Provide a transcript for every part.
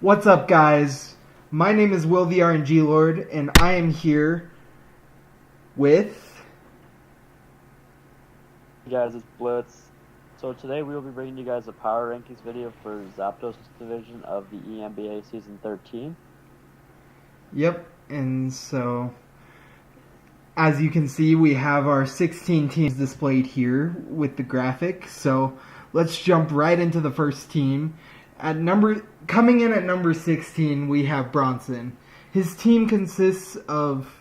What's up, guys? My name is WillTheRNGLord, and I am here with... Hey guys, it's Blitz. So today we will be bringing you guys a power rankings video for Zapdos division of the EMBA season 13. Yep, and so... as you can see, we have our 16 teams displayed here with the graphic. So let's jump right into the first team. Coming in at number 16, we have Bronson. His team consists of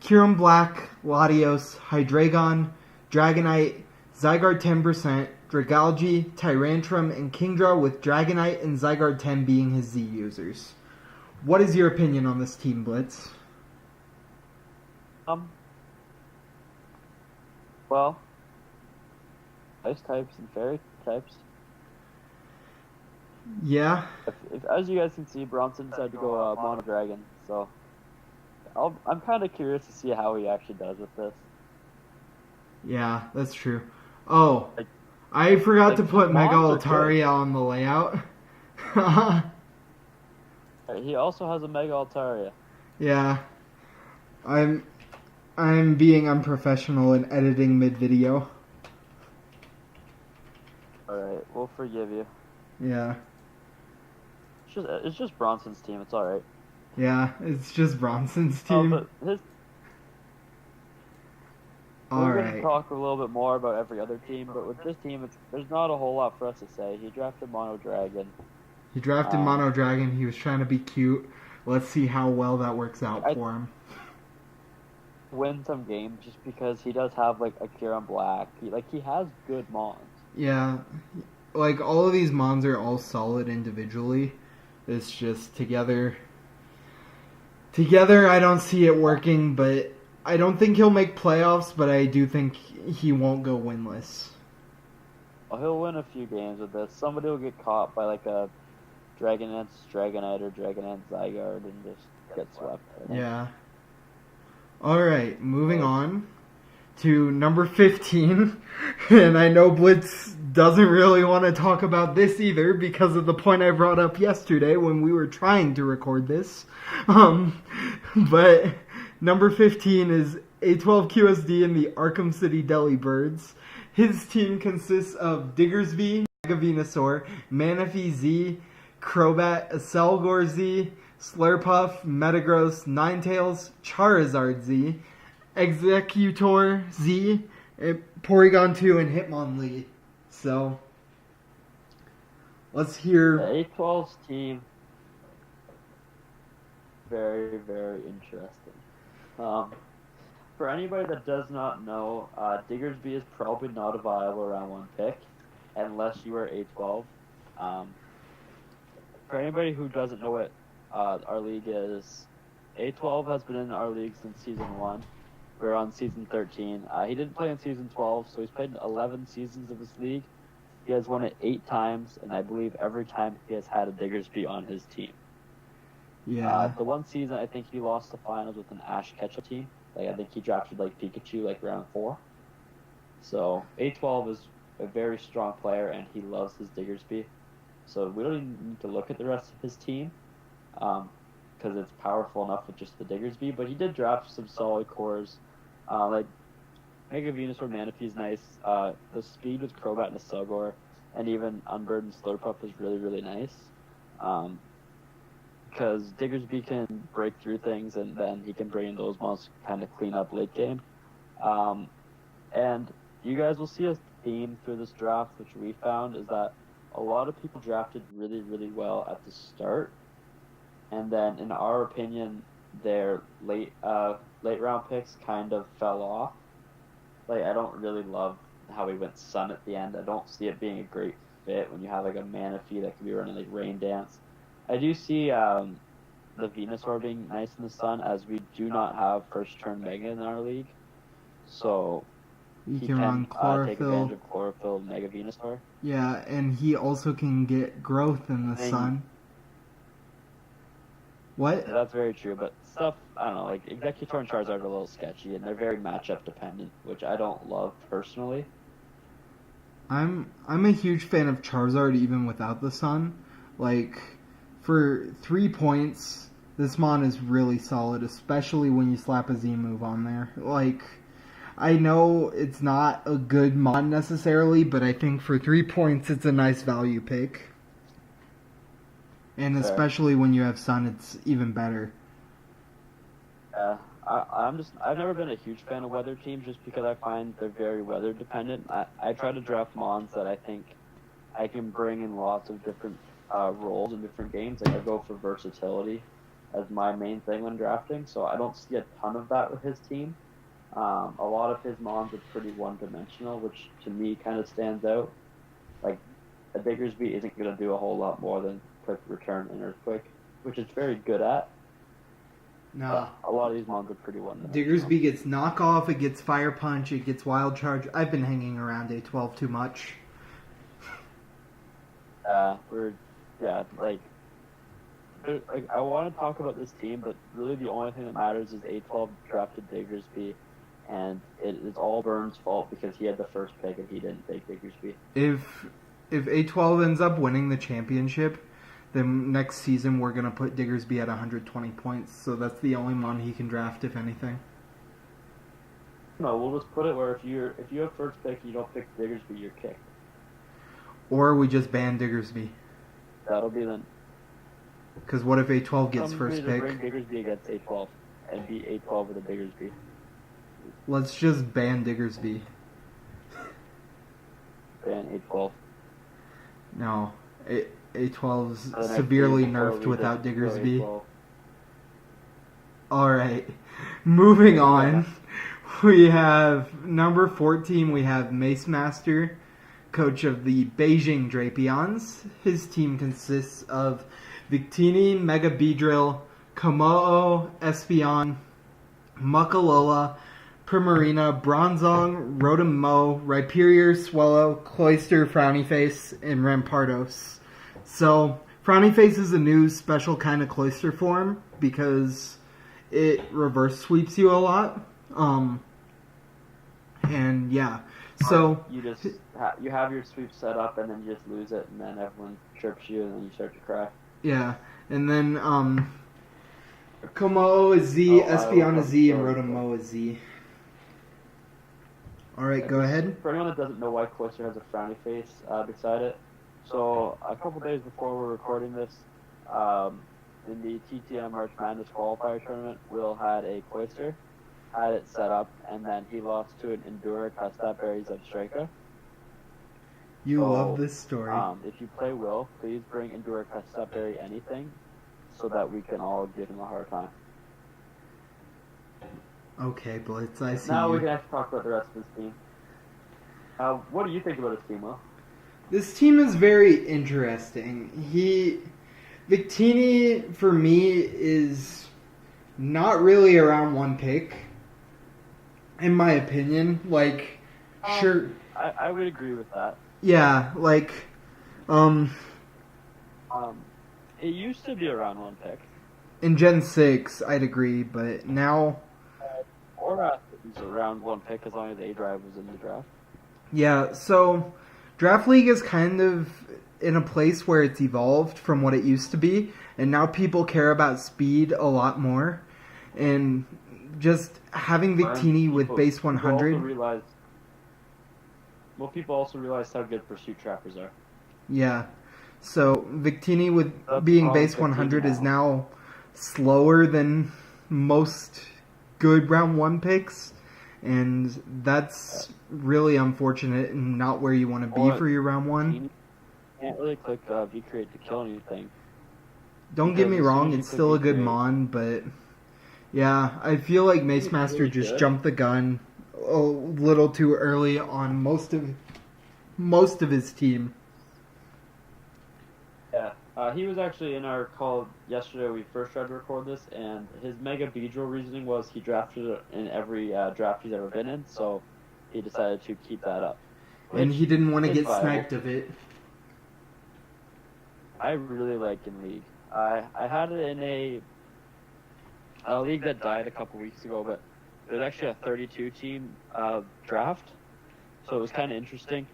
Kyurem Black, Latios, Hydreigon, Dragonite, Zygarde 10%, Dragalge, Tyrantrum, and Kingdra, with Dragonite and Zygarde 10 being his Z users. What is your opinion on this team, Blitz? Well, ice types and fairy types. Yeah. As you guys can see, Bronson decided to go Mono Dragon, so I'm kind of curious to see how he actually does with this. Yeah, that's true. Oh, I forgot to put Mega Altaria on the layout. He also has a Mega Altaria. Yeah. I'm being unprofessional in editing mid-video. Alright, we'll forgive you. Yeah. It's just Bronson's team, it's alright. Yeah, it's just Bronson's team. We're going to talk a little bit more about every other team, but with this team, there's not a whole lot for us to say. He drafted Mono Dragon. He drafted Mono Dragon. He was trying to be cute. Let's see how well that works out for him. Win some games just because he does have like a Kyurem Black. He has good mons. Yeah, like all of these mons are all solid individually. It's just together I don't see it working, but I don't think he'll make playoffs, but I do think he won't go winless. Well, he'll win a few games with this. Somebody will get caught by like a Dragonite or Dragonite Zygarde and just get swept. Yeah. Alright, moving on to number 15. And I know Blitz doesn't really want to talk about this either because of the point I brought up yesterday when we were trying to record this. But number 15 is A12 QSD and the Arkham City Delibirds. His team consists of Diggersby, Mega Venusaur, Manaphy Z, Crobat, Acelgor Z, Slurpuff, Metagross, Ninetales, Charizard Z, Executor Z, Porygon 2, and Hitmonlee. So, let's hear... The A12's team, very, very interesting. For anybody that does not know, Diggersby is probably not a viable round 1 pick, unless you are A12. For anybody who doesn't know what our league is, A12 has been in our league since season 1. We're on season 13. He didn't play in season 12, so he's played in 11 seasons of this league. He has won it 8 times, and I believe every time he has had a Diggersby on his team. Yeah. The one season, I think he lost the finals with an Ash Ketchup team. I think he drafted Pikachu round 4. So A12 is a very strong player, and he loves his Diggersby. So we don't even need to look at the rest of his team, because it's powerful enough with just the Diggersby. But he did draft some solid cores, like Mega Venusaur Manaphy is nice. The speed with Crobat and Acelgor, and even Unbird and Slurpuff is really, really nice. Because Diggersby can break through things, and then he can bring in those monsters to kind of clean up late game. And you guys will see a theme through this draft, which we found, is that a lot of people drafted really, really well at the start, and then, in our opinion, their late round picks kind of fell off. I don't really love how he went Sun at the end. I don't see it being a great fit when you have a Manaphy that could be running Rain Dance. I do see the Venusaur being nice in the Sun, as we do not have first turn Mega in our league, so he can run Chlorophyll. Take advantage of Chlorophyll Mega Venusaur. Yeah, and he also can get growth in the Sun. What? Yeah, that's very true, but stuff, I don't know, Executor and Charizard are a little sketchy, and they're very matchup dependent, which I don't love personally. I'm a huge fan of Charizard even without the Sun. For 3 points, this Mon is really solid, especially when you slap a Z move on there. Like, I know it's not a good Mon necessarily, but I think for 3 points, it's a nice value pick. And especially when you have Sun, it's even better. Yeah, I've never been a huge fan of weather teams just because I find they're very weather dependent. I try to draft Mons that I think I can bring in lots of different roles in different games. Like I go for versatility as my main thing when drafting, so I don't see a ton of that with his team. A lot of his Mons are pretty one-dimensional, which to me kind of stands out. Like a Diggersby isn't going to do a whole lot more than quick return and earthquake, which it's very good at. No. A lot of these Mons are pretty one-dimensional. Diggersby gets knockoff, it gets fire punch, it gets wild charge. I've been hanging around A12 too much. I want to talk about this team, but really the only thing that matters is A12 drafted Diggersby, and it is all Burns' fault because he had the first pick and he didn't take Diggersby. If A12 ends up winning the championship, then next season we're gonna put Diggersby at 120 points. So that's the only Mon he can draft, if anything. No, we'll just put it where if you have first pick and you don't pick Diggersby, you're kicked. Or we just ban Diggersby. That'll be then. Because what if A12 gets first pick? Bring Diggersby against A12 and beat A12 with a Diggersby. Let's just ban Diggersby. Ban A12. No, A12's severely nerfed without Diggersby. Alright, moving on. We have number 14, we have Mace Master, coach of the Beijing Drapions. His team consists of Victini, Mega Beedrill, Komodo, Espeon, Muckalola, Primarina, Bronzong, Rotom-Mow, Rhyperior, Swallow, Cloyster, Frowny Face, and Rampardos. So, Frowny Face is a new special kind of Cloyster form because it reverse sweeps you a lot. And yeah, so you have your sweep set up and then you just lose it and then everyone chirps you and then you start to cry. Yeah, and then Komodo is Z, Espeon is Z, and Rotom-Mow is Z. Alright, go ahead. For anyone that doesn't know why Cloyster has a frowny face beside it, so a couple days before we're recording this, in the TTM March Madness qualifier tournament, Will had a Cloyster, had it set up, and then he lost to an Endura Custap Berries of Strika. You love this story. If you play Will, please bring Endura Custap Berry anything so that we can all give him a hard time. Okay, Blitz, I see Now you. we can actually talk about the rest of this team. What do you think about this team, Will? This team is very interesting. Victini, for me, is not really around one pick, in my opinion. Like, sure. I would agree with that. Yeah, like, it used to be around one pick. In Gen 6, I'd agree, but now... Or it's around one pick as long as A-Drive was in the draft. Yeah, so Draft League is kind of in a place where it's evolved from what it used to be, and now people care about speed a lot more. And just having Victini with base 100... People also realize how good Pursuit Trappers are. Yeah. So Victini with being base 100 is now slower than most good round 1 picks, and that's really unfortunate and not where you want to be for your round 1. You can't really click V-Create to kill anything. Don't get me wrong, it's still a good Mon, but yeah, I feel like Mace Master just jumped the gun a little too early on most of his team. Yeah, he was actually in our call yesterday. We first tried to record this, and his Mega Beedrill reasoning was he drafted it in every draft he's ever been in, so he decided to keep that up. And he didn't want to get sniped of it. I really like in League. I had it in a league that died a couple weeks ago, but it was actually a 32-team draft, so it was kind of interesting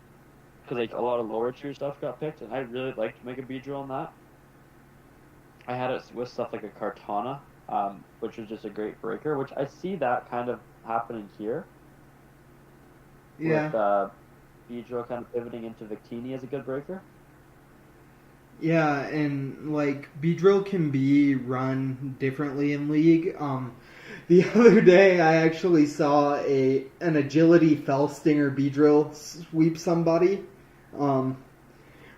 because like a lot of lower tier stuff got picked, and I really liked Mega Beedrill on that. I had it with stuff like a Kartana, which was just a great breaker, which I see that kind of happening here Yeah. with Beedrill kind of pivoting into Victini as a good breaker. Yeah, and like Beedrill can be run differently in League. The other day I actually saw an agility fell stinger Beedrill sweep somebody,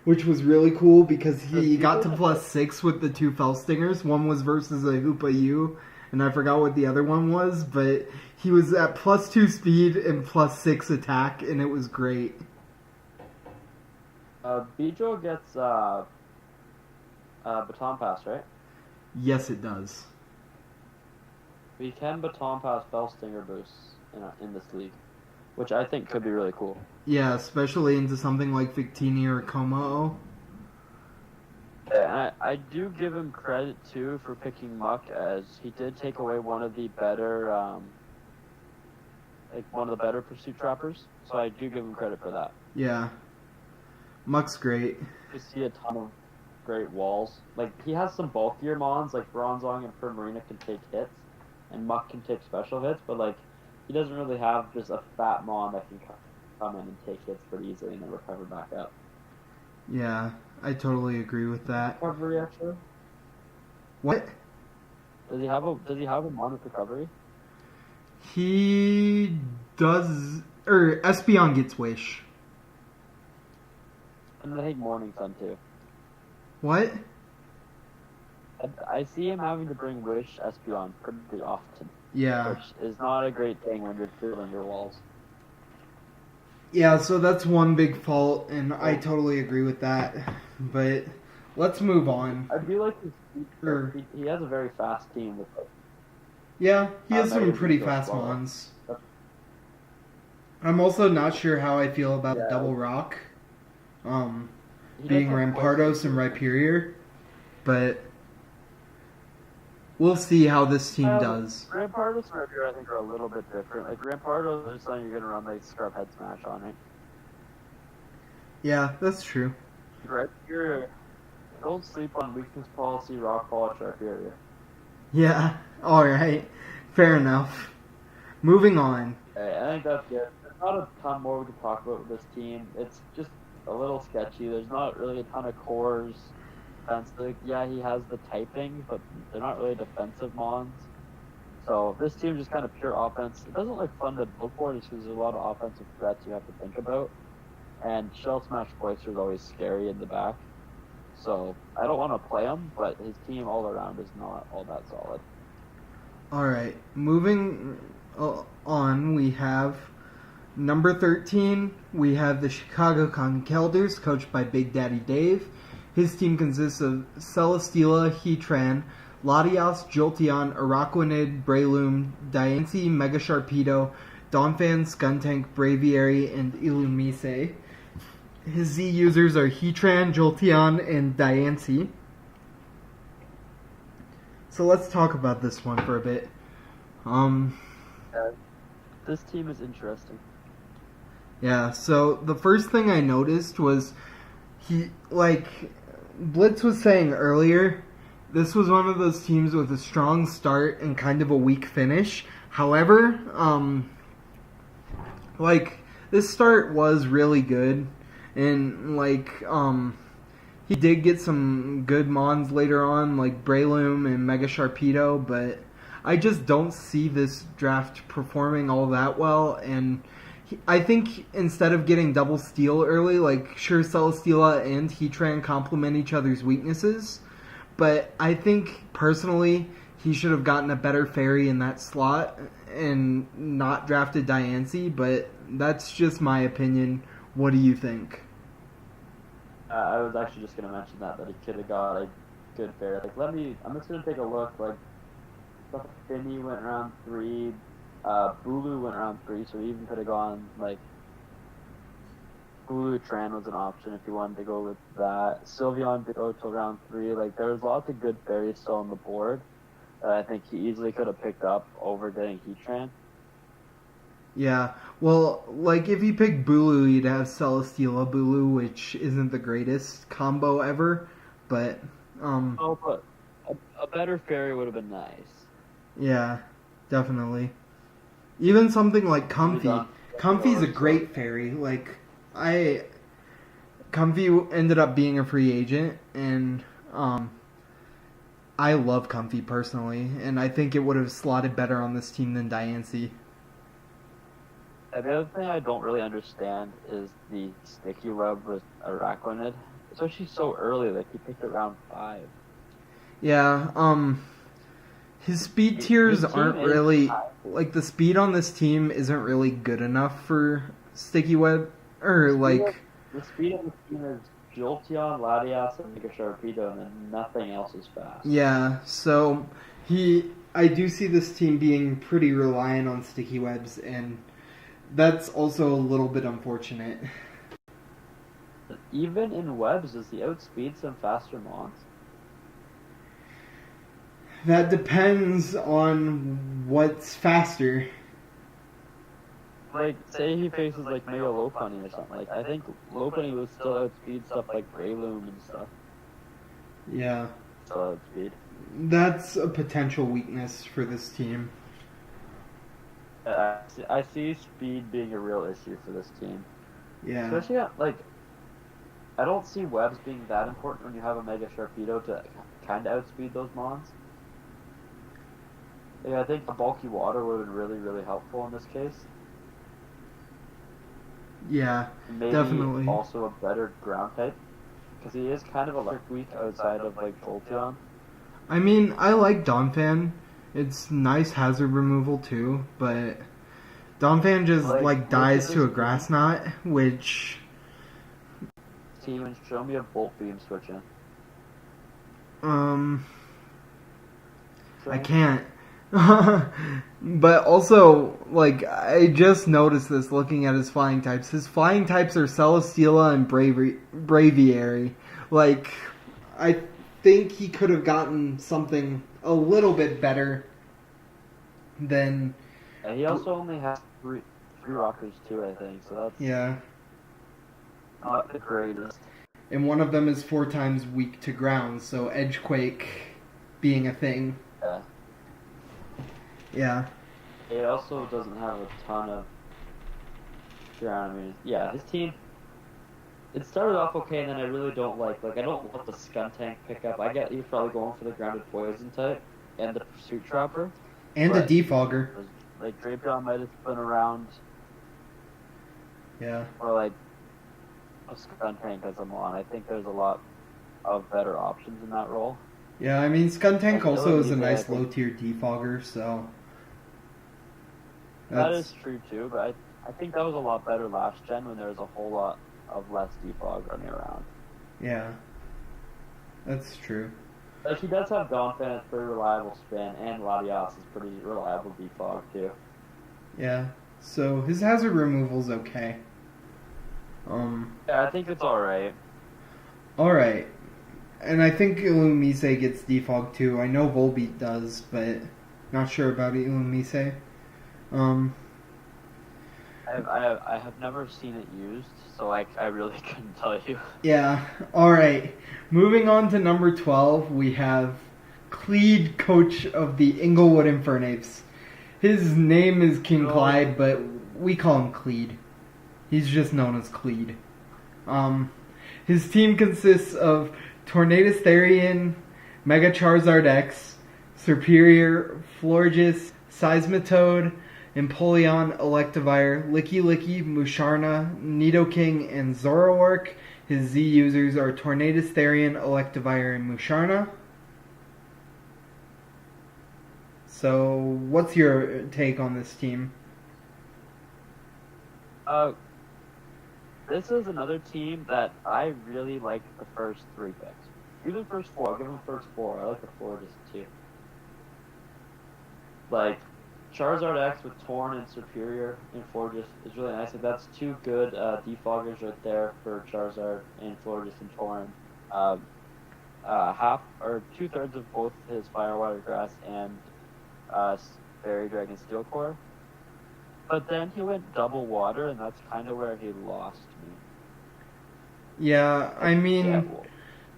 which was really cool because he got to +6 with the two fell stingers. One was versus a Hoopa U, and I forgot what the other one was, but he was at +2 speed and +6 attack, and it was great. Beedrill gets Baton Pass, right? Yes, it does. We can Baton Pass Fell Stinger boosts in this league, which I think could be really cool. Yeah, especially into something like Victini or Como. Yeah, I do give him credit too for picking Muck, as he did take away one of the better pursuit trappers. So I do give him credit for that. Yeah. Muck's great. You see a ton of great walls. Like, he has some bulkier mons, like Bronzong and Primarina can take hits, and Muck can take special hits, but like, he doesn't really have just a fat mon that can come in and take hits pretty easily and then recover back up. Yeah, I totally agree with that. Recovery, actually? What? Does he have a mon with recovery? He does... Espeon gets Wish. And I think Morning Sun too. What? I see him having to bring Wish Espeon pretty often. Yeah. Which is not a great thing when you're filling your walls. Yeah, so that's one big fault, and I totally agree with that. But let's move on. I feel like he has a very fast team with like, yeah, he has some pretty fast mons. I'm also not sure how I feel about Double Rock. Being Rampardos and Rhyperior, but we'll see how this team does. Rampardos and Rhyperior, I think, are a little bit different. Like, Rampardos is something you're going to run like Scrub Head Smash on, right? Yeah, that's true. Rhyperior, don't sleep on weakness policy, rock polish, Rhyperior. Yeah, alright. Fair enough. Moving on. Okay, I think that's good. There's not a ton more we can talk about with this team. It's just a little sketchy. There's not really a ton of cores. Like, yeah, he has the typing, but they're not really defensive mons. So this team is just kind of pure offense. It doesn't look fun to build for just because there's a lot of offensive threats you have to think about. And Shell Smash Cloister is always scary in the back. So I don't want to play him, but his team all around is not all that solid. Alright, moving on, we have number 13, we have the Chicago Conkelders, coached by Big Daddy Dave. His team consists of Celesteela, Heatran, Latias, Jolteon, Araquanid, Breloom, Diancie, Mega Sharpedo, Donphan, Skuntank, Braviary, and Illumise. His Z users are Heatran, Jolteon, and Diancie. So let's talk about this one for a bit. This team is interesting. Yeah, so the first thing I noticed was Blitz was saying earlier, this was one of those teams with a strong start and kind of a weak finish. However, this start was really good, and he did get some good mons later on, like Breloom and Mega Sharpedo, but I just don't see this draft performing all that well, and I think instead of getting double steal early, sure, Celesteela and Heatran complement each other's weaknesses, but I think, personally, he should have gotten a better fairy in that slot and not drafted Diancie, but that's just my opinion. What do you think? I was actually just going to mention that he could have got a good fairy. I'm just going to take a look, Finny went round 3, Bulu went round 3, so he even could have gone, Bulu Tran was an option if you wanted to go with that. Sylveon did go till round 3. There was lots of good fairies still on the board that I think he easily could have picked up over getting Heatran. Yeah, well, if you pick Bulu, you'd have Celesteela Bulu, which isn't the greatest combo ever, but, Oh, but A better fairy would have been nice. Yeah, definitely. Even something like Comfy. Done. Comfy's a great fairy. Comfy ended up being a free agent, and I love Comfy personally, and I think it would have slotted better on this team than Diancie. And the other thing I don't really understand is the sticky web with Araquanid. Especially so early, like he picked it round 5. Yeah, his speed tiers aren't really like the speed on this team isn't really good enough for Sticky Web or like the speed of the team is Jolteon, Latias, and Mega Sharpedo, and then nothing else is fast. Yeah, so I do see this team being pretty reliant on Sticky Webs, and that's also a little bit unfortunate. Even in webs, does he outspeed some faster mons? That depends on what's faster. Like, say he faces like Mega Lopunny or something. Like, I think Lopunny would still outspeed stuff like Breloom and stuff. Yeah. Still outspeed. That's a potential weakness for this team. I see speed being a real issue for this team. Yeah. Especially, like, I don't see webs being that important when you have a Mega Sharpedo to kind of outspeed those mons. Like, I think the bulky water would have been really, really helpful in this case. Yeah, Maybe definitely. Also a better ground type. Because he is kind of electric weak outside of, like, Jolteon. I mean, I like Donphan. It's nice hazard removal too, but Donphan just like dies to a grass knot, which team show me a Bolt Beam switch in. I can't. But also, like, I just noticed this looking at his flying types. His flying types are Celesteela and Braviary. Like, I think he could have gotten something a little bit better than... And he also only has three rockers too, I think, so that's not the greatest. And one of them is 4 times weak to ground, so Edgequake being a thing. Yeah. Yeah. It also doesn't have a ton of ground. I mean, yeah, his team. It started off okay, and then I really don't like. Like, I don't want the Skuntank pickup. I get he's probably going for the grounded poison type and the Pursuit Trapper. And a Defogger. Like, Drapion might have been around. Yeah. Or like a Skuntank as a mon. I think there's a lot of better options in that role. Yeah, I mean, Skuntank also is a nice low-tier Defogger, so... That is true too, but I think that was a lot better last gen when there was a whole lot of less defog running around. Yeah, that's true. But he does have Donphan, it's pretty reliable spin, and Latias is pretty reliable defog too. Yeah, so his hazard removal's okay. Yeah, I think it's alright. Alright. And I think Illumise gets defog too. I know Volbeat does, but not sure about Illumise. I have never seen it used, so I really couldn't tell you. Yeah, alright. Moving on to number 12, we have Cleed, coach of the Inglewood Infernapes. His name is King Clyde, but we call him Cleed. He's just known as Cleed. His team consists of Tornadus Therian, Mega Charizard X, Serperior, Florges, Seismitoad, Empoleon, Electivire, Licky, Musharna, Nidoking, and Zoroark. His Z users are Tornadus Therian, Electivire, and Musharna. So, what's your take on this team? This is another team that I really like the first 3 picks. Even first 4, I'll give them first 4. I like the Florges too. Like, Charizard X with Torn and Superior and Florges is really nice. Like, that's 2 good defoggers right there for Charizard and Florges and Torn. Half or 2/3 of both his Fire, Water, Grass and Fairy Dragon Steel Core. But then he went double water, and that's kind of where he lost me. Yeah, I mean,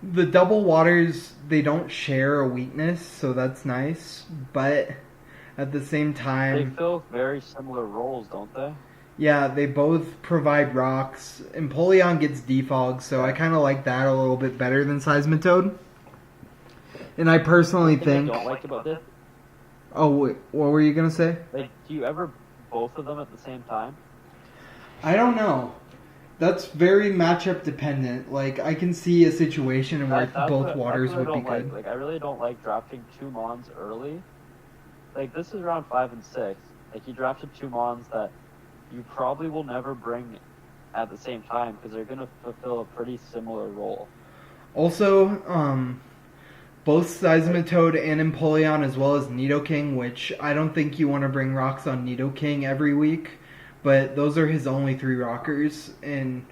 The double waters, they don't share a weakness, so that's nice. But at the same They time, fill very similar roles, don't they? yeah, they both provide rocks. Empoleon gets defog, so I kind of like that a little bit better than Seismitoad. And I personally The thing think. I don't like about this, Oh, wait, what were you gonna say? like, do you ever both of them at the same time? I don't know. That's very matchup dependent. Like, I can see a situation in where both waters that's what would I be don't good. like. Like, I really don't like drafting 2 Mons early. Like, this is round 5 and 6. Like, you drafted 2 Mons that you probably will never bring at the same time because they're going to fulfill a pretty similar role. Also, both Seismitoad and Empoleon, as well as Nidoking, which I don't think you want to bring rocks on Nidoking every week, but those are his only 3 rockers. And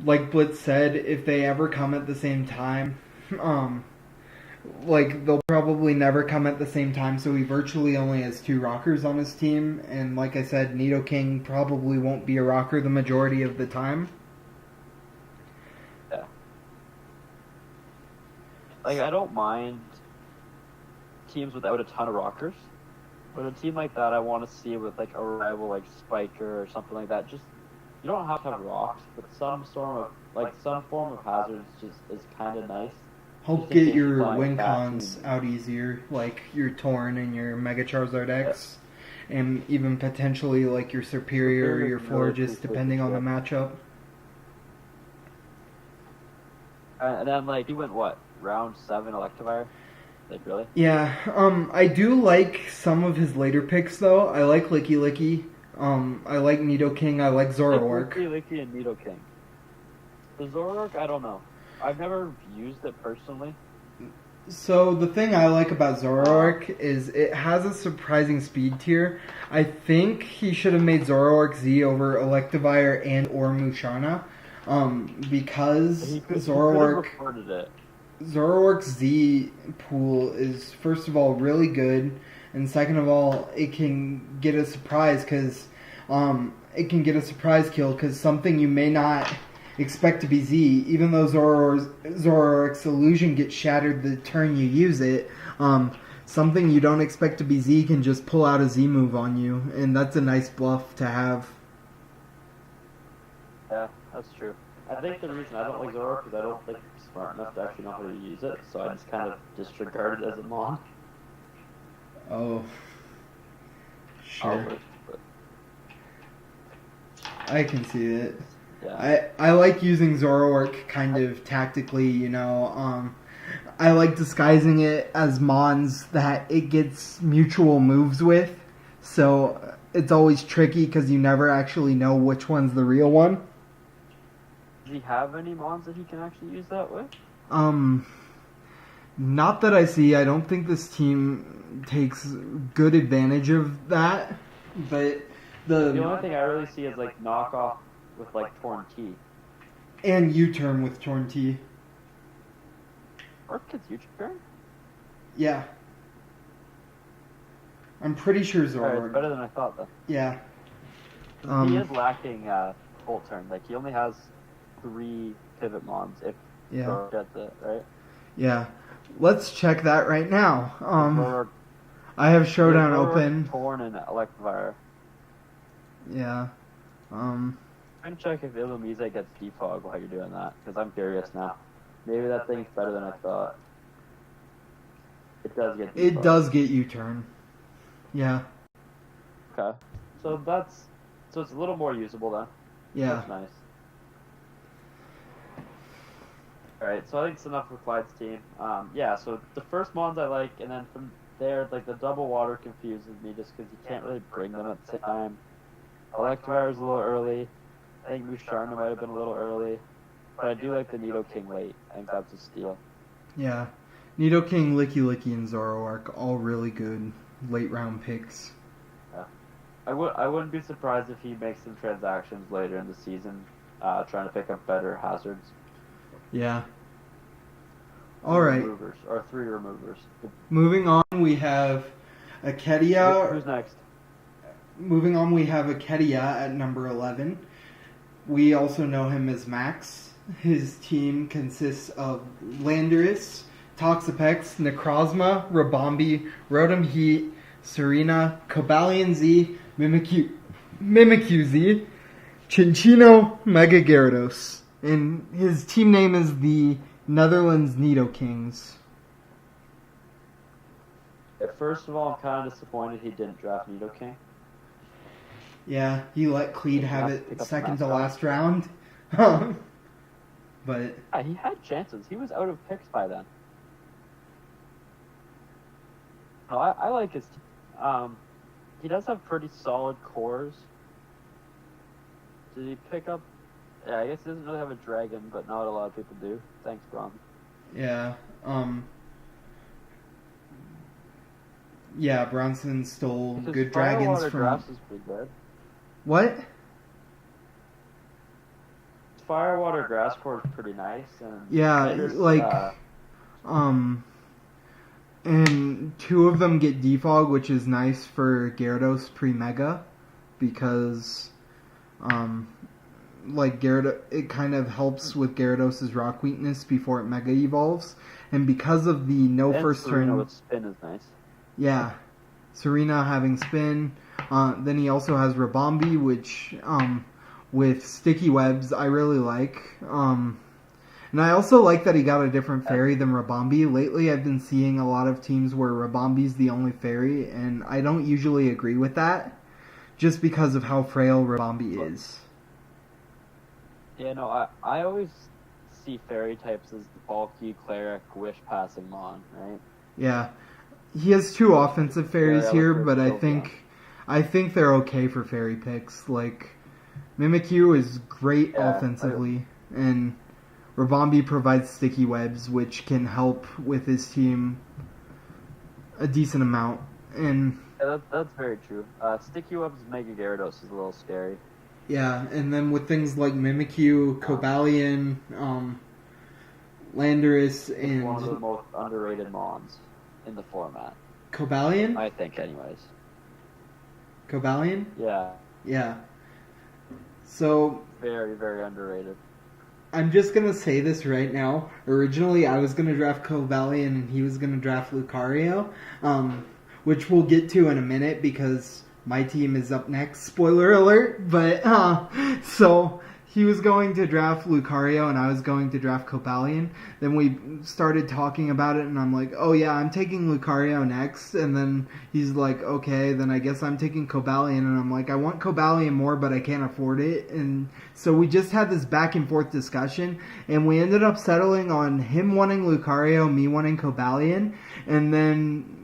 like Blitz said, if they ever come at the same time, like they'll probably never come at the same time, so he virtually only has 2 rockers on his team. And like I said, Nidoking probably won't be a rocker the majority of the time. Yeah. Like, I don't mind teams without a ton of rockers, but a team like that I want to see with, like, a rival like Spiker or something like that. Just, you don't have to have rocks, but some form of hazards just is kind of nice. Help Just in get case you your find win bad cons teams. out easier, like your Torn and your Mega Charizard X, and even potentially like your Superior or your Superior's really Florges, cool depending on the too. matchup. And then, like, you went what, round 7 Electivire? Like, really? Yeah, I do like some of his later picks though. I like Licky Licky. I like Nidoking. I like Zoroark. Licky and Nidoking. The Zoroark, I don't know. I've never used it personally. So the thing I like about Zoroark is it has a surprising speed tier. I think he should have made Zoroark Z over Electivire and or Musharna, because He could have Zoroark reported it. Zoroark's Z pool is first of all really good, and second of all it can get a surprise because it can get a surprise kill because something you may not expect to be Z, even though Zoroark's illusion gets shattered the turn you use it, something you don't expect to be Z can just pull out a Z move on you, and that's a nice bluff to have. Yeah, that's true. I think the reason I don't like Zoroark is I don't think I'm smart enough to actually know how to use it, so I just kind of disregard it as a mon. Oh, sure. But, I can see it. yeah. I like using Zoroark kind of tactically, you know. I like disguising it as mons that it gets mutual moves with, so it's always tricky because you never actually know which one's the real one. Does he have any mons that he can actually use that way? Not that I see. I don't think this team takes good advantage of that, but The only thing I really see is, like, knockoff with, like, Torn T. and U-turn with Torn T. Or gets U-turn? Yeah. I'm pretty sure Alright, Zoroark. it's better than I thought, though. Yeah. He is lacking full turn. Like, he only has 3 pivot mons if Yeah. Zoroark gets it, right? Yeah. Let's check that right now. Zoroark, I have Showdown Zoroark, open. Torn, and Electivire. Yeah. I'm trying to check if Illumise gets defog while you're doing that, because I'm curious now. Maybe that thing's better than I thought. It does get defog. It does get U-turn. Yeah. Okay. So it's a little more usable then. Yeah. That's nice. Alright, so I think it's enough for Clyde's team. Yeah, so the first mons I like, and then from there, like, the double water confuses me just because you can't really bring them at the same time. Electivire is a little early. I think Musharna might have been a little early. But I do like the Nidoking late. I think that's a steal. Yeah. Nidoking, Licky Licky, and Zoroark, all really good late round picks. Yeah. I wouldn't be surprised if he makes some transactions later in the season, trying to pick up better hazards. Yeah. Alright. Removers, or 3 removers. Moving on, we have Akedia. Who's next? Moving on, we have Akedia at number 11. We also know him as Max. his team consists of Landorus, Toxapex, Necrozma, Rabombi, Rotom Heat, Serena, Cobalion Z, Mimikyu Z, Chinchino, Mega Gyarados. And his team name is the Netherlands Nidokings. First of all, I'm kind of disappointed he didn't draft Nidoking. Yeah, he let Cleed have it second to last round. But yeah, he had chances. He was out of picks by then. No, I like his team. He does have pretty solid cores. Did he pick up? Yeah, I guess he doesn't really have a dragon, but not a lot of people do. Thanks, Bron. Yeah, yeah, Bronson stole Because good dragons from... Grass is pretty good. What? Firewater Grass core is pretty nice. And yeah, and two of them get defog, which is nice for Gyarados pre-Mega, because, Gyarados, it kind of helps with Gyarados' rock weakness before it Mega evolves, and because of the first turn... with spin is nice. Yeah, Serena having spin. Then he also has Rabombi, which, with sticky webs, I really like. And I also like that he got a different fairy than Rabombi. Lately, I've been seeing a lot of teams where Rabombi's the only fairy, and I don't usually agree with that, just because of how frail Rabombi is. Yeah, no, I always see fairy types as the bulky, cleric, wish-passing mon, right? Yeah. He has two offensive fairies here, but I think they're okay for fairy picks. Mimikyu is great offensively, and Rabombi provides sticky webs, which can help with his team a decent amount. And yeah, that's very true. Sticky webs Mega Gyarados is a little scary. Yeah, and then with things like Mimikyu, Cobalion, Landorus, and... one of the most underrated mons in the format. Cobalion? I think, anyways. Cobalion? Yeah. Yeah. So... Very, very underrated. I'm just going to say this right now. Originally, I was going to draft Cobalion and he was going to draft Lucario, which we'll get to in a minute because my team is up next. Spoiler alert. But, so... He was going to draft Lucario and I was going to draft Cobalion. Then we started talking about it and I'm like, oh yeah, I'm taking Lucario next. And then he's like, okay, then I guess I'm taking Cobalion. And I'm like, I want Cobalion more, but I can't afford it. And so we just had this back and forth discussion. And we ended up settling on him wanting Lucario, me wanting Cobalion. And then,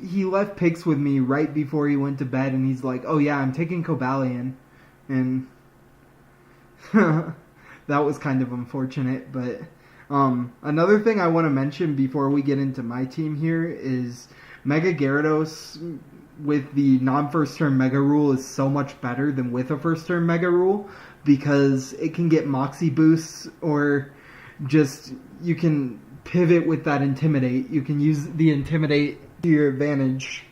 he left picks with me right before he went to bed. And he's like, oh yeah, I'm taking Cobalion. And... that was kind of unfortunate, but another thing I want to mention before we get into my team here is Mega Gyarados with the non-first turn Mega Rule is so much better than with a first turn Mega Rule because it can get Moxie boosts or just you can pivot with that Intimidate. You can use the Intimidate to your advantage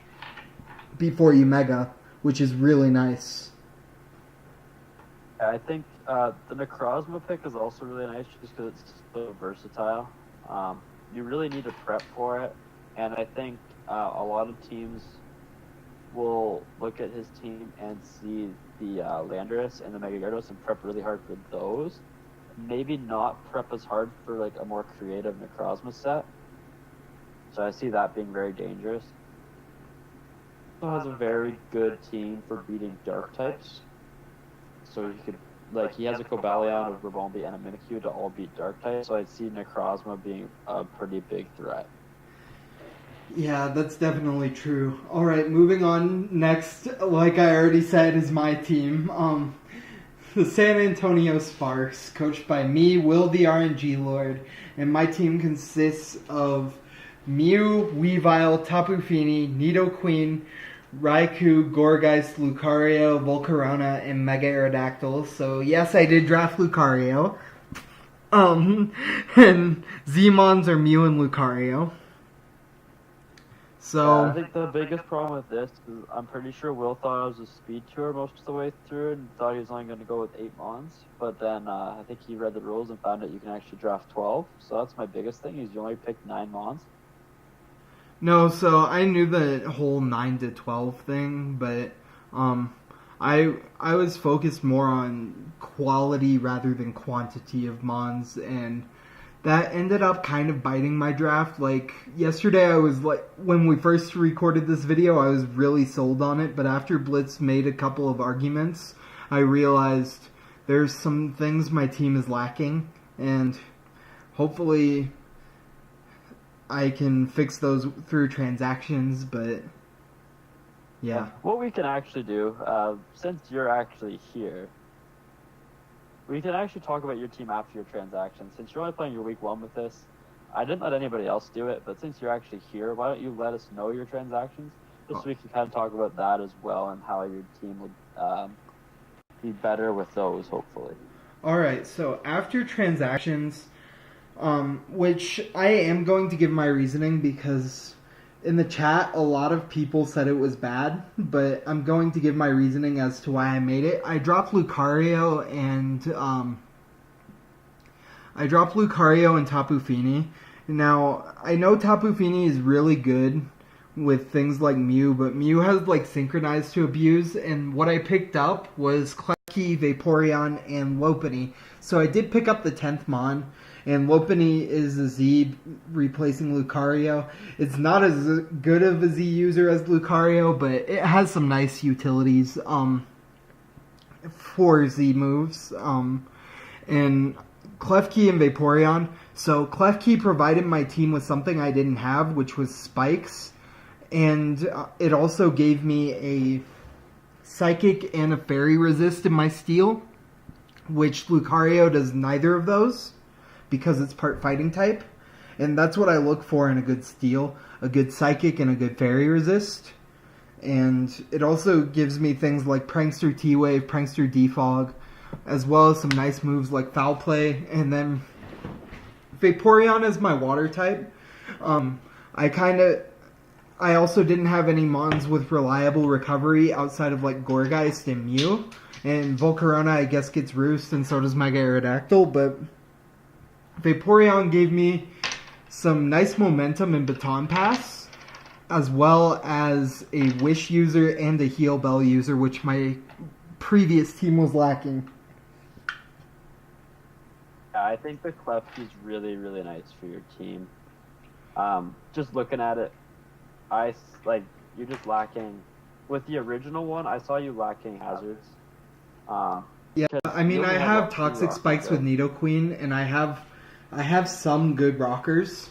before you Mega, which is really nice. I think the Necrozma pick is also really nice just because it's so versatile. You really need to prep for it, and I think a lot of teams will look at his team and see the Landorus and the Mega Gyarados and prep really hard for those. Maybe not prep as hard for a more creative Necrozma set. So I see that being very dangerous. He also has a very good team for beating dark types. So he could, he has a Cobalion, a Rabombi, and a Mimikyu to all beat dark types, so I'd see Necrozma being a pretty big threat. Yeah, that's definitely true. Alright, moving on. Next, like I already said, is my team. The San Antonio Sparks, coached by me, WillTheRNGLord, and my team consists of Mew, Weavile, Tapu Fini, Nidoqueen, Raikou, Gourgeist, Lucario, Volcarona, and Mega Aerodactyl. So yes, I did draft Lucario. And Z-Mons are Mew and Lucario. So I think the biggest problem with this is I'm pretty sure Will thought it was a speed tour most of the way through and thought he was only going to go with 8 Mons. But then I think he read the rules and found out you can actually draft 12. So that's my biggest thing is you only picked 9 Mons. no, so I knew the whole 9 to 12 thing, but I was focused more on quality rather than quantity of Mons, and that ended up kind of biting my draft. Like, yesterday I was like, when we first recorded this video, I was really sold on it, but after Blitz made a couple of arguments, I realized there's some things my team is lacking, and hopefully I can fix those through transactions, but yeah. What we can actually do, since you're actually here, we can actually talk about your team after your transaction. Since you're only playing your week 1 with this, I didn't let anybody else do it, but since you're actually here, why don't you let us know your transactions, just so we can kind of talk about that as well and how your team would be better with those, hopefully. Alright, so after transactions, which I am going to give my reasoning because in the chat a lot of people said it was bad, but I'm going to give my reasoning as to why I made it. I dropped Lucario and Tapu Fini. Now, I know Tapu Fini is really good with things like Mew, but Mew has like synchronized to abuse, and what I picked up was Klefki, Vaporeon, and Lopunny. So I did pick up the 10th Mon, and Lopunny is a Z replacing Lucario. It's not as good of a Z user as Lucario, but it has some nice utilities for Z moves. And Klefki and Vaporeon. So Klefki provided my team with something I didn't have, which was Spikes. And it also gave me a Psychic and a Fairy Resist in my Steel, which Lucario does neither of those because it's part Fighting type. And that's what I look for in a good Steel, a good Psychic and a good Fairy Resist. And it also gives me things like Prankster T-Wave, Prankster Defog, as well as some nice moves like Foul Play. And then Vaporeon is my Water type. I also didn't have any Mons with reliable recovery outside of like Gourgeist and Mew. And Volcarona, I guess, gets Roost, and so does Mega Aerodactyl. But Vaporeon gave me some nice momentum in Baton Pass, as well as a Wish user and a Heal Bell user, which my previous team was lacking. Yeah, I think the Klefki is really, really nice for your team. Just looking at it, you're just lacking. With the original one, I saw you lacking hazards. Yeah, I mean, I have Toxic Spikes with Nidoqueen, and I have some good rockers,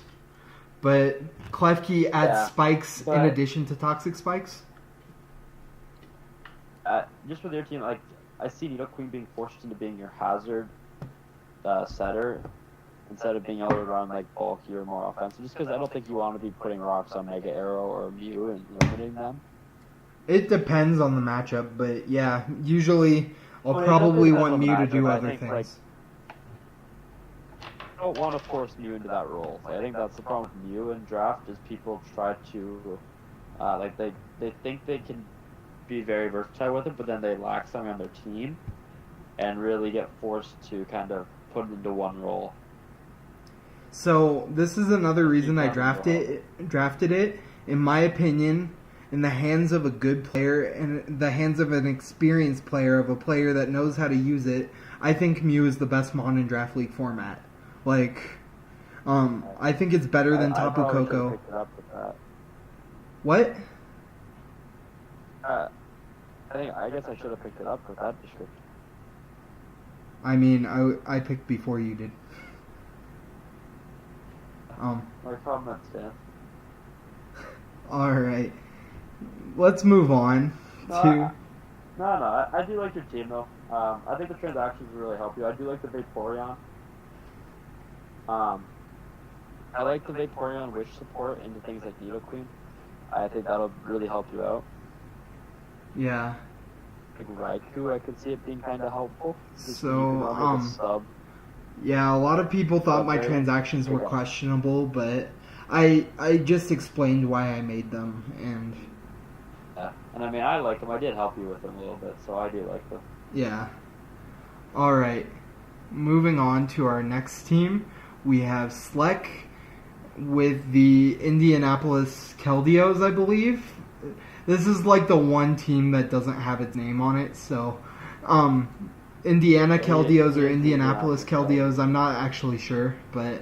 but Klefki adds spikes in addition to Toxic Spikes. Just with your team, like, I see Nidoqueen being forced into being your hazard setter instead of being able to run like bulky or more offensive, just because I don't think you want to be putting rocks on Mega Arrow or Mew and limiting them. It depends on the matchup, but yeah, usually I'll probably want Mew to do other things. Like, I don't want to force Mew into that role. Like, I think that's the problem with Mew in draft is people try to, they think they can be very versatile with it, but then they lack something on their team and really get forced to kind of put it into one role. So this is another reason I drafted it. In my opinion, in the hands of a good player and the hands of an experienced player, of a player that knows how to use it, I think Mew is the best Mon in Draft League format. Like, I think it's better than Tapu Koko. What? I guess I should have picked it up with that description. I mean, I picked before you did. My comments, Dan. Alright. Let's move on to... No, I do like your team, though. I think the transactions really help you. I do like the Vaporeon. I like the Vaporeon Wish support into things like Nidoqueen. I think that'll really help you out. Yeah. Like Raikou, I could see it being kind of helpful. So, yeah, a lot of people thought my transactions were questionable, but I just explained why I made them, and Yeah. And I mean, I like them. I did help you with them a little bit, so I do like them. yeah. All right. Moving on to our next team, we have Sleck with the Indianapolis Keldios, I believe. This is like the one team that doesn't have its name on it, so Indiana Keldios or Indianapolis Keldios, I'm not actually sure, but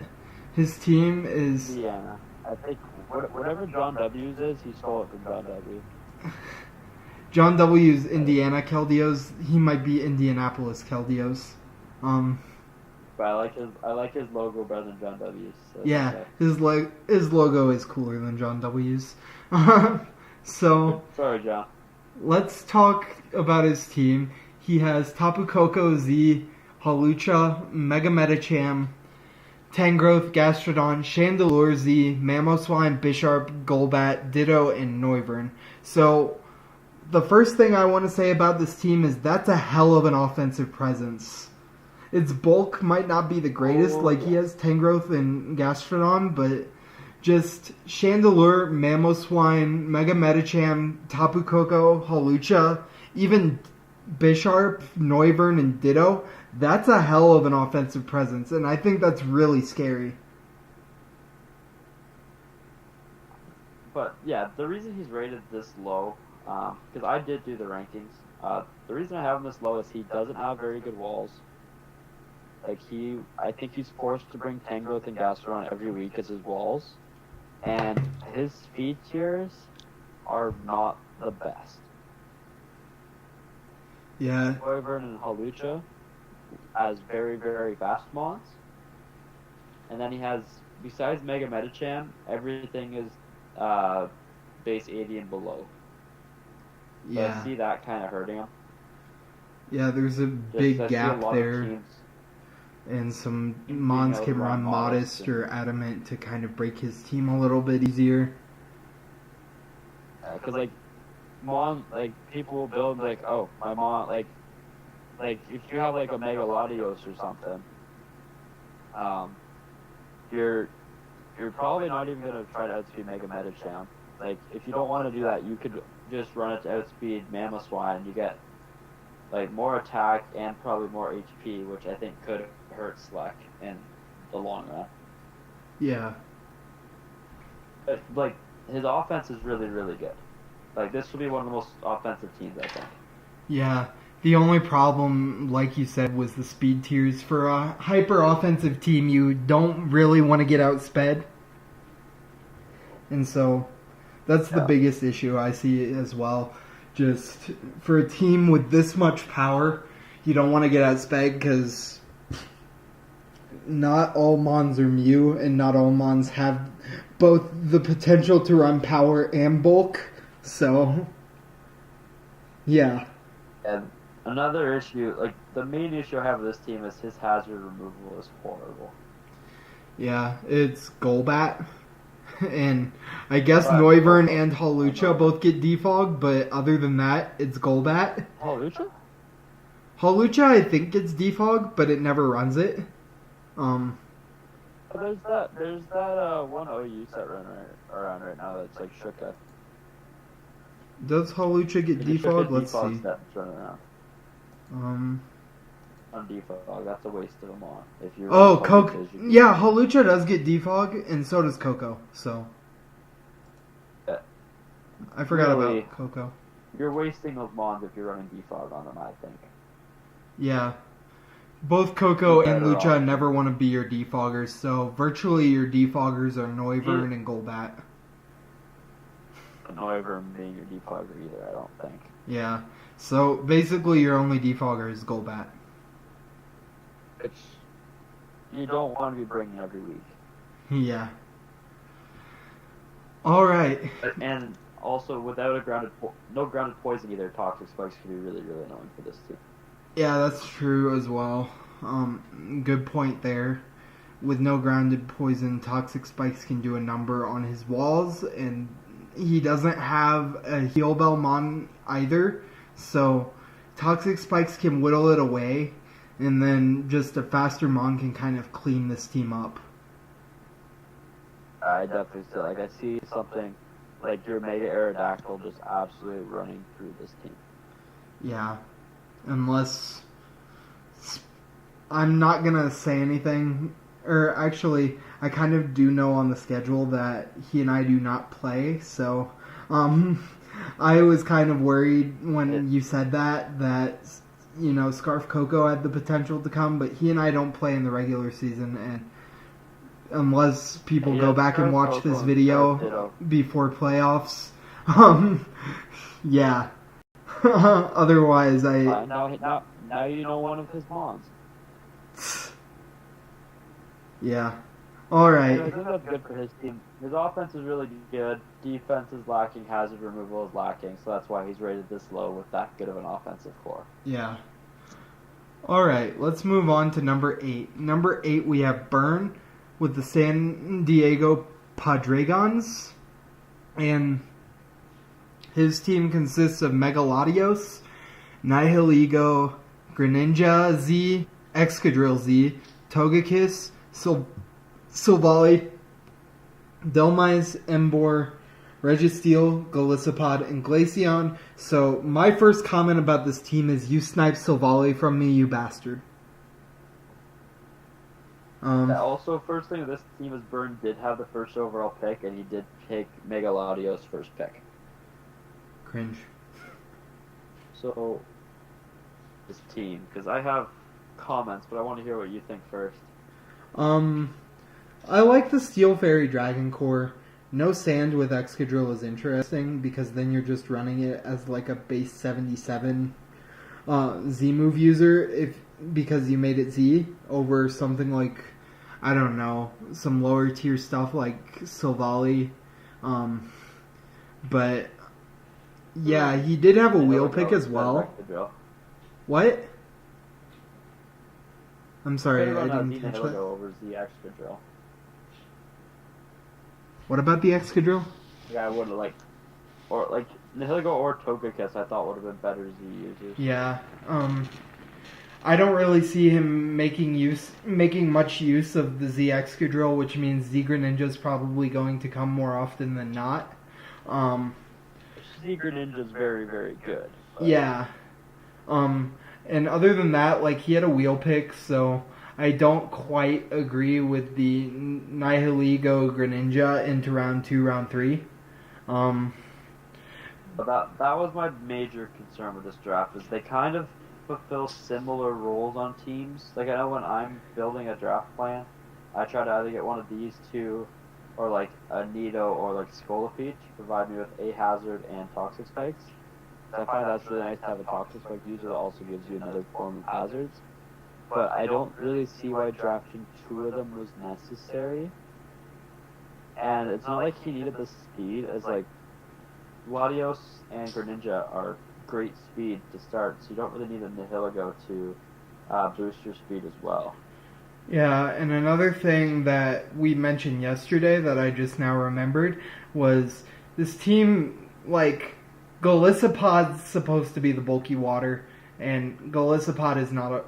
his team is Indiana. I think whatever John W's is, he stole it from John W. John W's Indiana Keldios. He might be Indianapolis Keldios. But I like his logo better than John W's. So Yeah, his logo is cooler than John W's. So sorry, John. let's talk about his team. He has Tapu Koko, Z, Hawlucha, Mega Medicham, Tangrowth, Gastrodon, Chandelure, Z, Mamoswine, Bisharp, Golbat, Ditto, and Noivern. So the first thing I want to say about this team is that's a hell of an offensive presence. Its bulk might not be the greatest, he has Tangrowth and Gastrodon, but just Chandelure, Mamoswine, Mega Medicham, Tapu Koko, Hawlucha, even Bisharp, Noivern, and Ditto, that's a hell of an offensive presence, and I think that's really scary. But yeah, the reason he's rated this low, because I did do the rankings, the reason I have him this low is he doesn't have very good walls. I think he's forced to bring Tangrowth and Gastrodon every week as his walls, and his speed tiers are not the best. Yeah. Noivern and Hawlucha as very, very fast mons. And then he has, besides Mega Medicham, everything is base 80 and below. So Yeah. I see that kind of hurting him. Yeah, there's a big gap there. And some mons can run Modest or Adamant to kind of break his team a little bit easier. Because, people will build, my mon, if you have, a Mega Latios or something, you're probably not even going to try to outspeed Mega Medicham. If you don't want to do that, you could just run it to outspeed Mamoswine, and you get, more attack and probably more HP, which I think could hurt Sleck in the long run. Yeah. But, his offense is really, really good. This will be one of the most offensive teams, I think. Yeah. The only problem, like you said, was the speed tiers. For a hyper-offensive team, you don't really want to get outsped. And so, that's the biggest issue I see as well. Just, for a team with this much power, you don't want to get outsped because not all mons are Mew, and not all mons have both the potential to run power and bulk. So, yeah. And another issue, the main issue I have with this team is his hazard removal is horrible. Yeah, it's Golbat. And I guess Noivern and Hawlucha both get defog, but other than that, it's Golbat. Hawlucha? Hawlucha, I think, gets defog, but it never runs it. There's that one OU set around right now that's Shuka. Does Hawlucha get defog? Let's see. On defog, that's a waste of them on. If you Coco. Yeah, Hawlucha does get defog, and so does Coco. So I forgot about Coco. You're wasting those mons if you're running defog on them, I think. Yeah. Both Coco and Lucha never want to be your defoggers, so virtually your defoggers are Noivern and Golbat. Noivern being your defogger either, I don't think. Yeah. So basically your only defogger is Golbat. Which you don't want to be bringing every week. Yeah. Alright. And also, without no grounded poison either, Toxic Spikes can be really, really annoying for this too. Yeah, that's true as well. Good point there. With no grounded poison, Toxic Spikes can do a number on his walls, and he doesn't have a Heal Bell Mon either, so Toxic Spikes can whittle it away, and then just a faster Mon can kind of clean this team up. I definitely still I see something like your Mega Aerodactyl just absolutely running through this team. Yeah, unless I'm not gonna say anything, or actually, I kind of do know on the schedule that he and I do not play, so I was kind of worried when you said that Scarf Coco had the potential to come, but he and I don't play in the regular season, and unless people go back and watch this video before playoffs, yeah. Otherwise, now you know one of his mons. Yeah. All right. I think that's good for his team. His offense is really good. Defense is lacking. Hazard removal is lacking. So that's why he's rated this low with that good of an offensive core. Yeah. All right. Let's move on to number 8. Number 8, we have Burn with the San Diego Padregons. And his team consists of Megalodios, Nihilego, Greninja Z, Excadrill Z, Togekiss, Silvally, Delmise, Emboar, Registeel, Golisopod, and Glaceon. So my first comment about this team is you sniped Silvally from me, you bastard. Also, first thing, this team is Burn did have the first overall pick, and he did take Megalodios first pick. Cringe. So, this team, because I have comments, but I want to hear what you think first. I like the Steel Fairy Dragon Core. No sand with Excadrill is interesting because then you're just running it as like a base 77 Z move user because you made it Z over something like, I don't know, some lower tier stuff like Silvally. But yeah, he did have a wheel pick as well. What? I'm sorry, I didn't catch that. Over the Excadrill. What about the Excadrill? Yeah, I would have Nihilego or Togekiss. I thought would have been better Z users. Yeah. I don't really see him making much use of the Z Excadrill, which means Z Greninja is probably going to come more often than not. Z Greninja is very, very good. But... Yeah. And other than that, like, he had a wheel pick, so I don't quite agree with the Nihilego Greninja into round 2, round 3. But that was my major concern with this draft, is they kind of fulfill similar roles on teams. Like, I know when I'm building a draft plan, I try to either get one of these two, or like a Nido or like Scolipede to provide me with a hazard and toxic spikes. I find that's really nice to have a toxic spike user that also gives you another form of hazards. But I don't really see why drafting 2 of them was necessary. And it's not like he needed the speed, as like Latios and Greninja are great speed to start, so you don't really need a Nihilego to boost your speed as well. Yeah, and another thing that we mentioned yesterday that I just now remembered was this team, like, Golisopod's supposed to be the bulky water, and Golisopod is not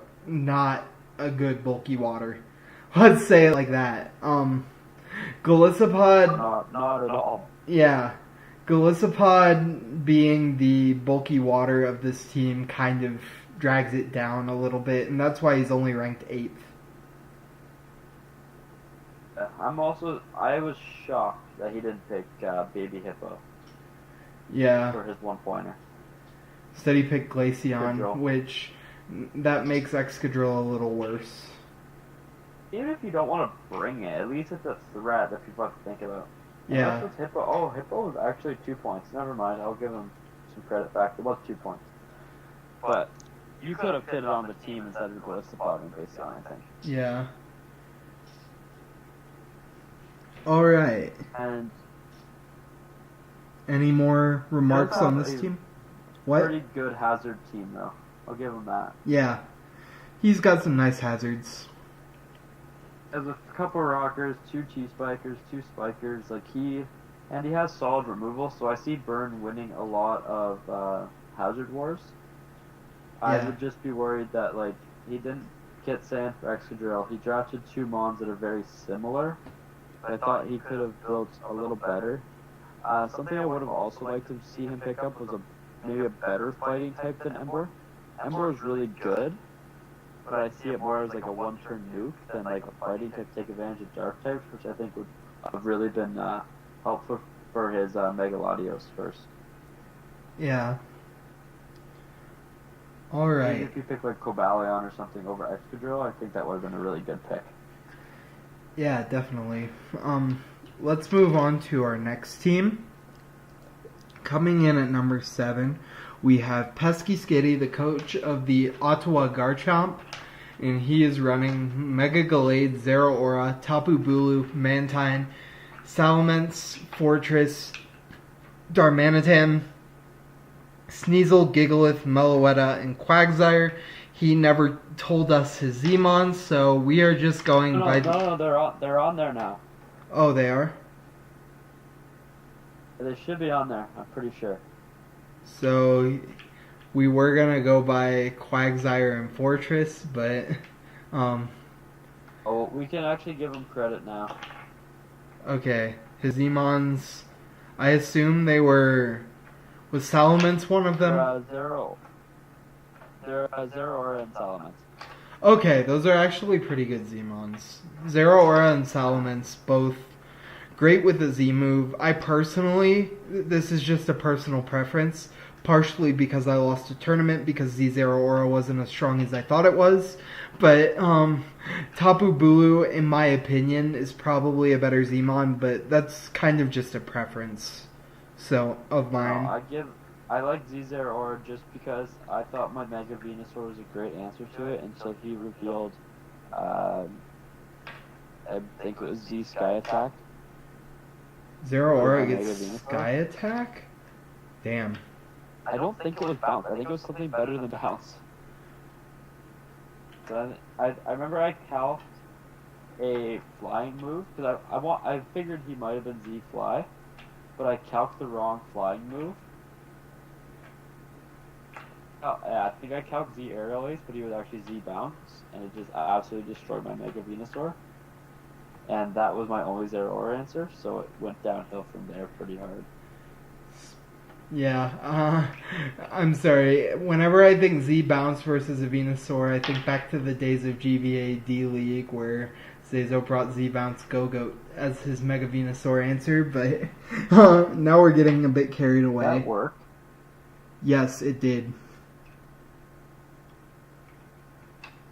a good bulky water. Let's say it like that. Golisopod... Not at all. Yeah. Golisopod being the bulky water of this team kind of drags it down a little bit, and that's why he's only ranked 8th. I was shocked that he didn't pick Baby Hippo. Yeah. For his 1-pointer. Instead he picked Glaceon, which that makes Excadrill a little worse. Even if you don't want to bring it, at least it's a threat that people have to think about. Yeah. That's Hippo. Oh, Hippo was actually 2 points. Never mind, I'll give him some credit back. It was 2 points. But you could have fit it on the team instead of Golisopod and Glaceon, I think. Yeah. Alright. And any more remarks on this team? What? Pretty good hazard team, though. I'll give him that. Yeah. He's got some nice hazards. There's a couple rockers, 2 T-spikers, 2 spikers. He has solid removal, so I see Burn winning a lot of hazard wars. Yeah. I would just be worried that he didn't get sand for Excadrill. He drafted 2 mons that are very similar. I thought he could have built a little better. Something I would have also liked to see him pick up was maybe a better fighting type than Ember. Ember is really good, but I see it more as like a one-turn nuke than like a fighting type take advantage of dark types, which I think would have really been helpful for his Mega Latios first. Yeah. Alright. Maybe if you pick like Cobalion or something over Excadrill, I think that would have been a really good pick. Yeah, definitely. Let's move on to our next team. Coming in at number 7, we have Pesky Skitty, the coach of the Ottawa Garchomp, and he is running Mega Gallade, Zeraora, Tapu Bulu, Mantine, Salamence, Fortress, Darmanitan, Sneasel, Gigalith, Meloetta, and Quagsire. He never told us his Zmons, so we are just going by... No, they're on there now. Oh, they are? They should be on there, I'm pretty sure. So, we were gonna go by Quagsire and Fortress, but... Oh, we can actually give him credit now. Okay, his Zmons... I assume they were... Was Salamence one of them? Zeraora and Salamence. Okay, those are actually pretty good Zmons. Zeraora and Salamence, both great with the Z move. I personally, this is just a personal preference, partially because I lost a tournament because Z Zeraora wasn't as strong as I thought it was. But Tapu Bulu, in my opinion, is probably a better Zmon, but that's kind of just a preference. So, of mine. I like Z Zeraora just because I thought my Mega Venusaur was a great answer to it until he revealed, I think it was Z Sky Attack. Zeraora gets Sky Attack? Damn. I don't think it was Bounce. I think it was something better than Bounce. So I remember I calced a flying move because I figured he might have been Z Fly, but I calced the wrong flying move. Oh, yeah, I think I calced Z Aerial Ace, but he was actually Z Bounce, and it just absolutely destroyed my Mega Venusaur. And that was my only Zeraora answer, so it went downhill from there pretty hard. Yeah, I'm sorry. Whenever I think Z Bounce versus a Venusaur, I think back to the days of GVA D-League where Zezo brought Z Bounce Go-Goat as his Mega Venusaur answer, but now we're getting a bit carried away. Did that work? Yes, it did.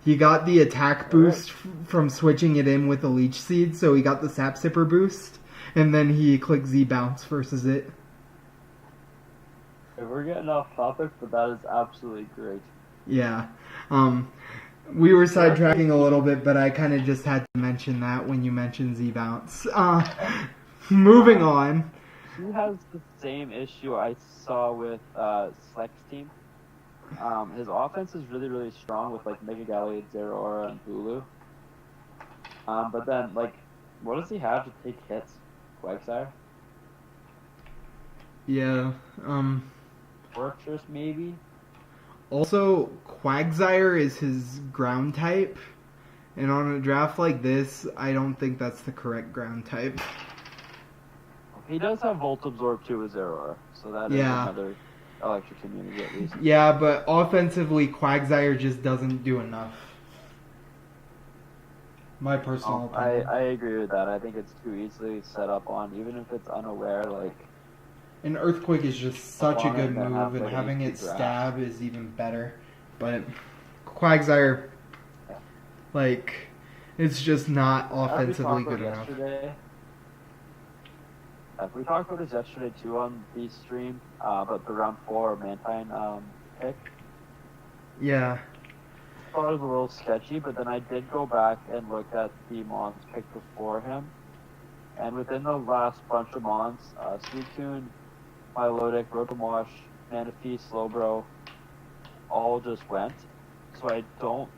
He got the attack boost from switching it in with the Leech Seed, so he got the Sap Sipper boost, and then he clicked Z Bounce versus it. We're getting off topic, but that is absolutely great. Yeah. We were sidetracking a little bit, but I kind of just had to mention that when you mentioned Z Bounce. Moving on. Who has the same issue I saw with Slex team? His offense is really, really strong with like Mega Gallade, Zeraora, and Bulu. But then, like, what does he have to take hits? Quagsire? Yeah. Fortress, maybe? Also, Quagsire is his ground type, and on a draft like this, I don't think that's the correct ground type. He does have Volt Absorb too with Zeraora, so that is another electric immunity at least. Yeah, but offensively, Quagsire just doesn't do enough. My personal opinion. I agree with that. I think it's too easily set up on, even if it's unaware, like... An Earthquake is just such a good move, and having it stab is even better. But Quagsire, like, it's just not offensively good enough. We talked about this yesterday too on the stream, but the round 4 Mantine pick. Yeah. I thought it was a little sketchy, but then I did go back and look at the Mons picked before him. And within the last bunch of Mons, Suicune, Milotic, Rotomosh, Manaphy, Slowbro, all just went. So I don't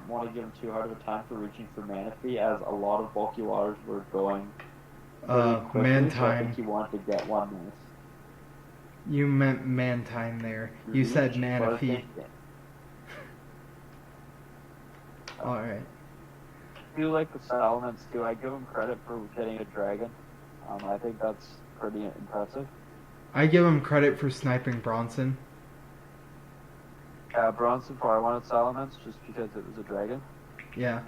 want to give him too hard of a time for reaching for Manaphy, as a lot of bulky waters were going Mantine. So I think he wanted to get one nice. You meant Mantine there. You said Manaphy. Alright. do like the Salamence too. I give him credit for getting a dragon. I think that's pretty impressive. I give him credit for sniping Bronson. Yeah, Bronson probably wanted Salamence just because it was a dragon. Yeah.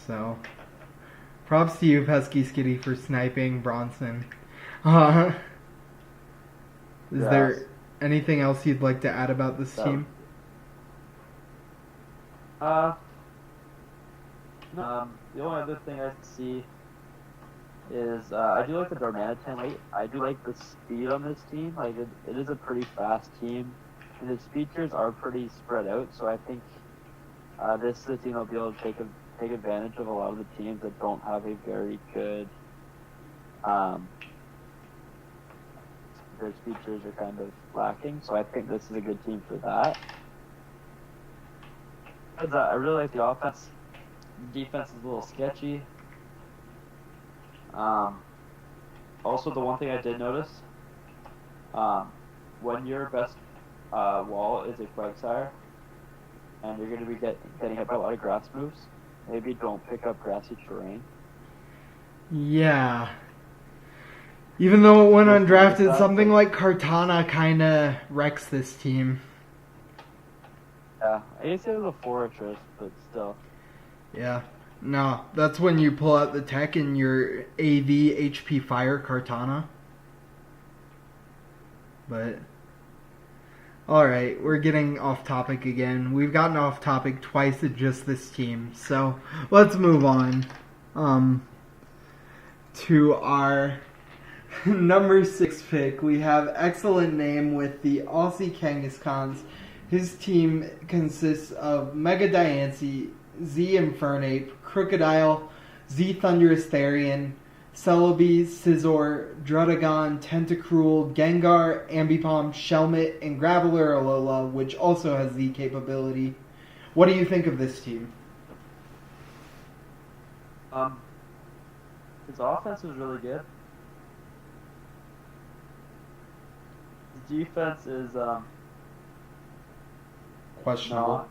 So, props to you, Pesky Skitty, for sniping Bronson. Is there anything else you'd like to add about this team? The only other thing I see is I do like the Darmanitan weight. I do like the speed on this team. Like it is a pretty fast team, and the speed tiers are pretty spread out. So I think this team will be able to take advantage of a lot of the teams that don't have a very good. Their speed tiers are kind of lacking. So I think this is a good team for that. I really like the offense. The defense is a little sketchy. Also, the one thing I did notice, when your best wall is a Quagsire, and you're going to be getting hit by a lot of grass moves, maybe don't pick up grassy terrain. Yeah. Even though it went undrafted, something like Kartana kind of wrecks this team. Yeah, I guess it was a fortress, but still. Yeah. No, that's when you pull out the tech in your AV HP Fire Kartana. But, alright, we're getting off topic again. We've gotten off topic twice at just this team. So, let's move on to our number 6 pick. We have excellent name with the Aussie Kangaskhan's. His team consists of Mega Diancie, Z Infernape, Crocodile, Z Thunderous Therian, Celebi, Scizor, Druddigon, Tentacruel, Gengar, Ambipom, Shelmet, and Graveler Alola, which also has Z capability. What do you think of this team? His offense is really good. His defense is Questionable.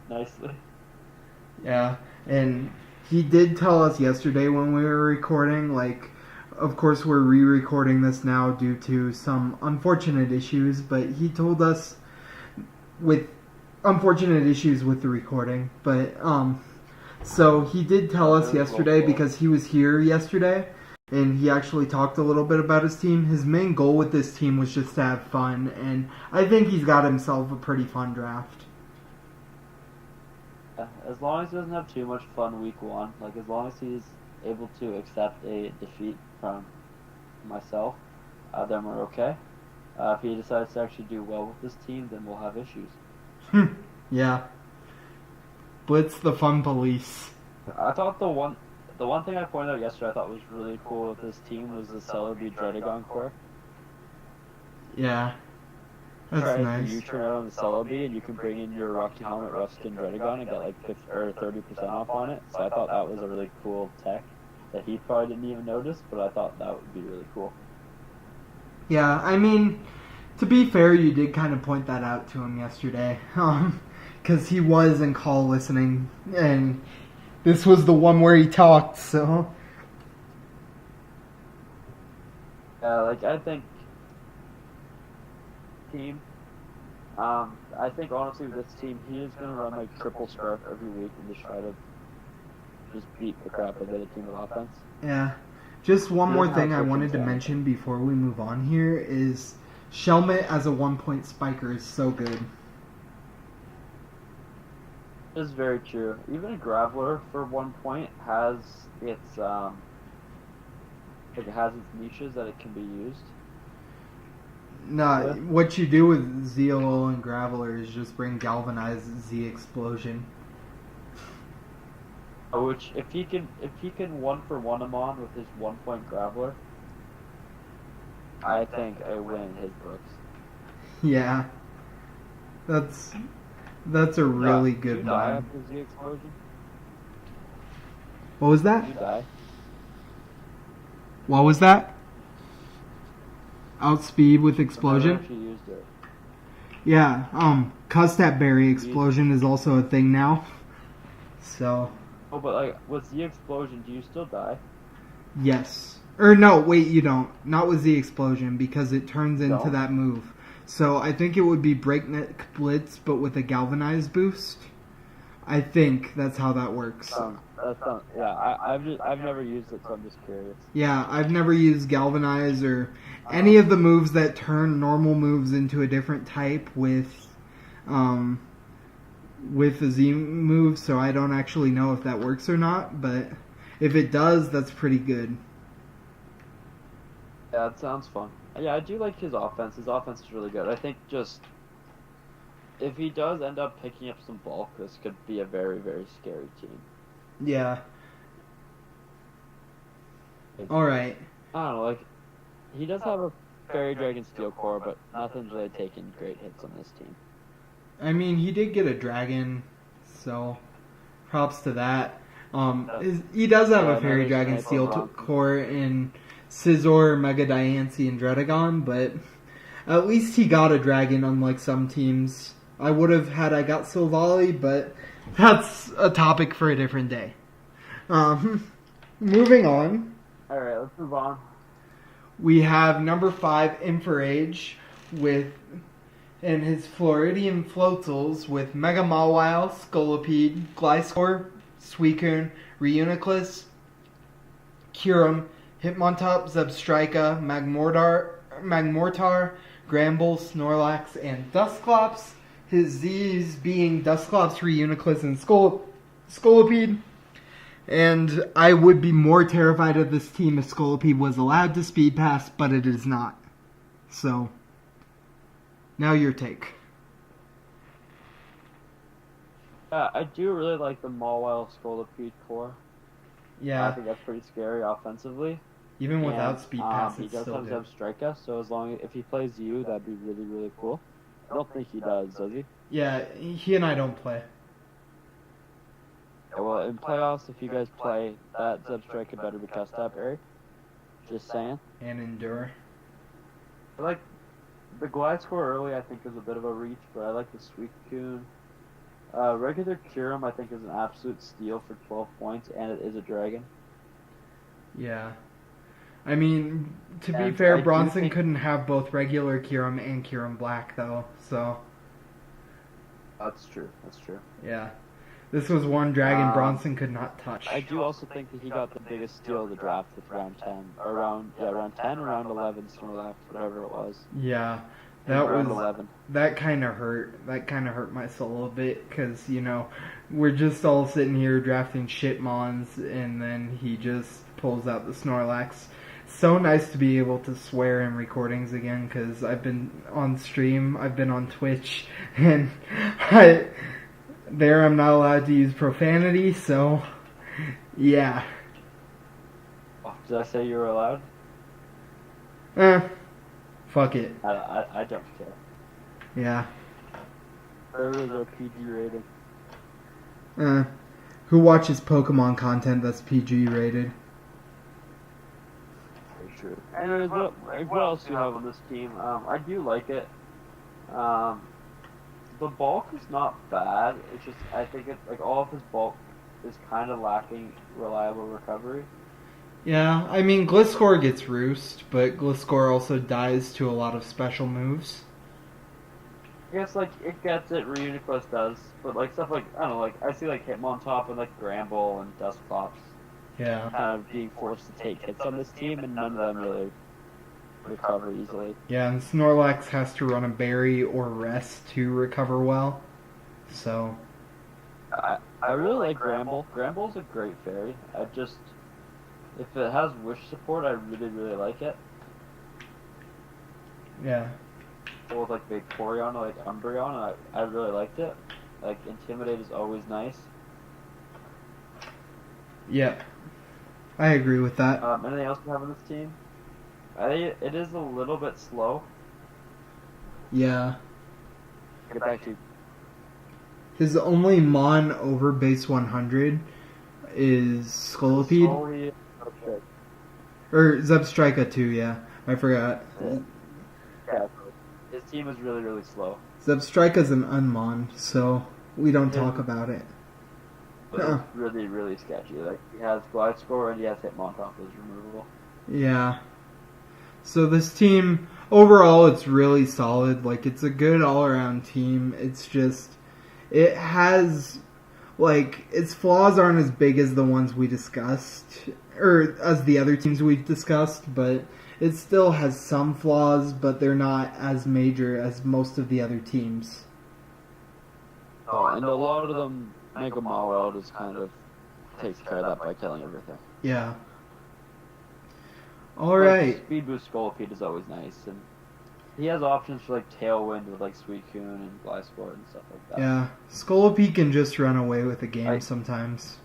Nicely. Yeah, and he did tell us yesterday when we were recording, like, of course we're re-recording this now due to some unfortunate issues, but he told us with unfortunate issues with the recording, but, so he did tell us yesterday because he was here yesterday, and he actually talked a little bit about his team. His main goal with this team was just to have fun, and I think he's got himself a pretty fun draft. As long as he doesn't have too much fun week 1, like as long as he's able to accept a defeat from myself, then we're okay. If he decides to actually do well with this team, then we'll have issues. Yeah. Blitz the fun police. I thought the one thing I pointed out yesterday I thought was really cool with this team was the Celebi Druddigon core. Yeah. That's nice. You turn on the Celebi and you can bring in your Rocky Helmet, Ruskin, Druddigon and get like 50 or 30% off on it. So I thought that was a really cool tech that he probably didn't even notice, but I thought that would be really cool. Yeah, I mean, to be fair, you did kind of point that out to him yesterday. Because he was in call listening, and this was the one where he talked, so... Yeah, like, I think... team... I think, honestly, with this team, he is going to run, like, triple Scarf every week and just try to just beat the crap out of the team with offense. Yeah. Just one more thing I wanted to mention before we move on here is Shelmet as a 1-point spiker is so good. It's very true. Even a Graveler for 1 point has its like it has its niches that it can be used. Nah, what you do with Zeolo and Graveler is just bring Galvanized Z Explosion. Which if he can 1-for-1 him on with his 1 point Graveler, I think I win in his books. Yeah. That's a really good one. Die one. after Z Explosion? What was that? You die. What was that? Outspeed with Explosion? I actually used it. Yeah, Custap Berry Explosion is also a thing now. So, Oh, but like with the explosion, do you still die? yes. Or no, wait, you don't. Not with the explosion, because it turns into Don't? that move. So I think it would be Breakneck Blitz, but with a galvanized boost. I think that's how that works. Yeah. I've never used it, so I'm just curious. Yeah, I've never used galvanize or any of the moves that turn normal moves into a different type um, with the Z move, so I don't actually know if that works or not. But if it does, that's pretty good. Yeah, it sounds fun. Yeah, I do like his offense. His offense is really good. I think just if he does end up picking up some bulk, this could be a very, very scary team. Yeah. All right. I don't know, like he does have a Fairy Dragon Steel Core, but nothing's really taking great hits on this team. I mean, he did get a dragon, so props to that. He does have a Fairy Dragon Steel Core in Scizor, Mega Diancie, and Dredagon, but at least he got a dragon, unlike some teams. I would have had I got Silvally, but that's a topic for a different day. Moving on. Alright, let's move on. We have number 5, Inferage, and his Floridian Floatals with Mega Mawile, Scolipede, Gliscor, Suicune, Reuniclus, Kyurem, Hitmontop, Zebstrika, Magmortar, Gramble, Snorlax, and Dusclops. His Z's being Dusclops, Reuniclus, and Scolipede. And I would be more terrified of this team if Scolipede was allowed to Speed Pass, but it is not. So, now your take. I do really like the Mawile Scolipede core. Yeah. I think that's pretty scary offensively. Even without Speed Pass, he it's does still have good. Zebstrika, so if he plays you, that'd be really, really cool. I don't think he does he? Yeah, he and I don't play. Yeah, well, in playoffs, if you guys play, that Zebstrika better be cast up, Eric. Just saying. And Endure. I like the Gliscor early, I think, is a bit of a reach, but I like the Suicune. Regular Kyurem, I think, is an absolute steal for 12 points, and it is a dragon. Yeah. I mean, to be fair, Bronson couldn't have both regular Kyurem and Kyurem Black, though, so... That's true. Yeah. This was one dragon Bronson could not touch. I do also think that he got the biggest steal of the draft with round 10. Or round 10 or round 11, Snorlax, whatever it was. Yeah. That kind of hurt. That kind of hurt my soul a bit, because, we're just all sitting here drafting Shitmons, and then he just pulls out the Snorlax. So nice to be able to swear in recordings again, because I've been on stream, I've been on Twitch, and I'm not allowed to use profanity, so yeah. Oh, did I say you were allowed? Fuck it. I don't care. Yeah. Where is our PG rating? Who watches Pokemon content that's PG rated? Very true. Anyways, what else do you have on this team? I do like it. The bulk is not bad. It's just I think all of his bulk is kind of lacking reliable recovery. Yeah, I mean Gliscor gets Roost, but Gliscor also dies to a lot of special moves. I guess it gets it, Reuniclus does, but stuff I don't know, I see Hitmontop and Gramble and Dusclops. Yeah. Kind of being forced to take hits on this team, and none of them really recover easily. Yeah, and Snorlax has to run a berry or rest to recover well. So I really like Gramble. Gramble's a great fairy. If it has wish support, I really, really like it. Yeah. Or with Vaporeon or Umbreon, I really liked it. Intimidate is always nice. Yep. I agree with that. Anything else you have on this team? I think it is a little bit slow. Yeah. Get back to you. His only Mon over base 100 is Scolipede. Okay. Or Zebstrika too, yeah. I forgot. Yeah. His team is really, really slow. Zebstrika's an Unmon, so we don't talk about it. but it's really, really sketchy. Like, he has Glide Score and he has Hitmontop is removable. Yeah. So this team, overall, it's really solid. Like, it's a good all-around team. It's just, it has, like, its flaws aren't as big as the ones we discussed, or as the other teams we've discussed, but it still has some flaws, but they're not as major as most of the other teams. Oh, and a lot of them, Mega Mawile just kind of takes care of that by killing everything. Yeah. Alright. Speed Boost Scolipede is always nice, and he has options for, like, Tailwind with, like, Suicune and Gliscor and stuff like that. Yeah. Scolipede can just run away with a game sometimes.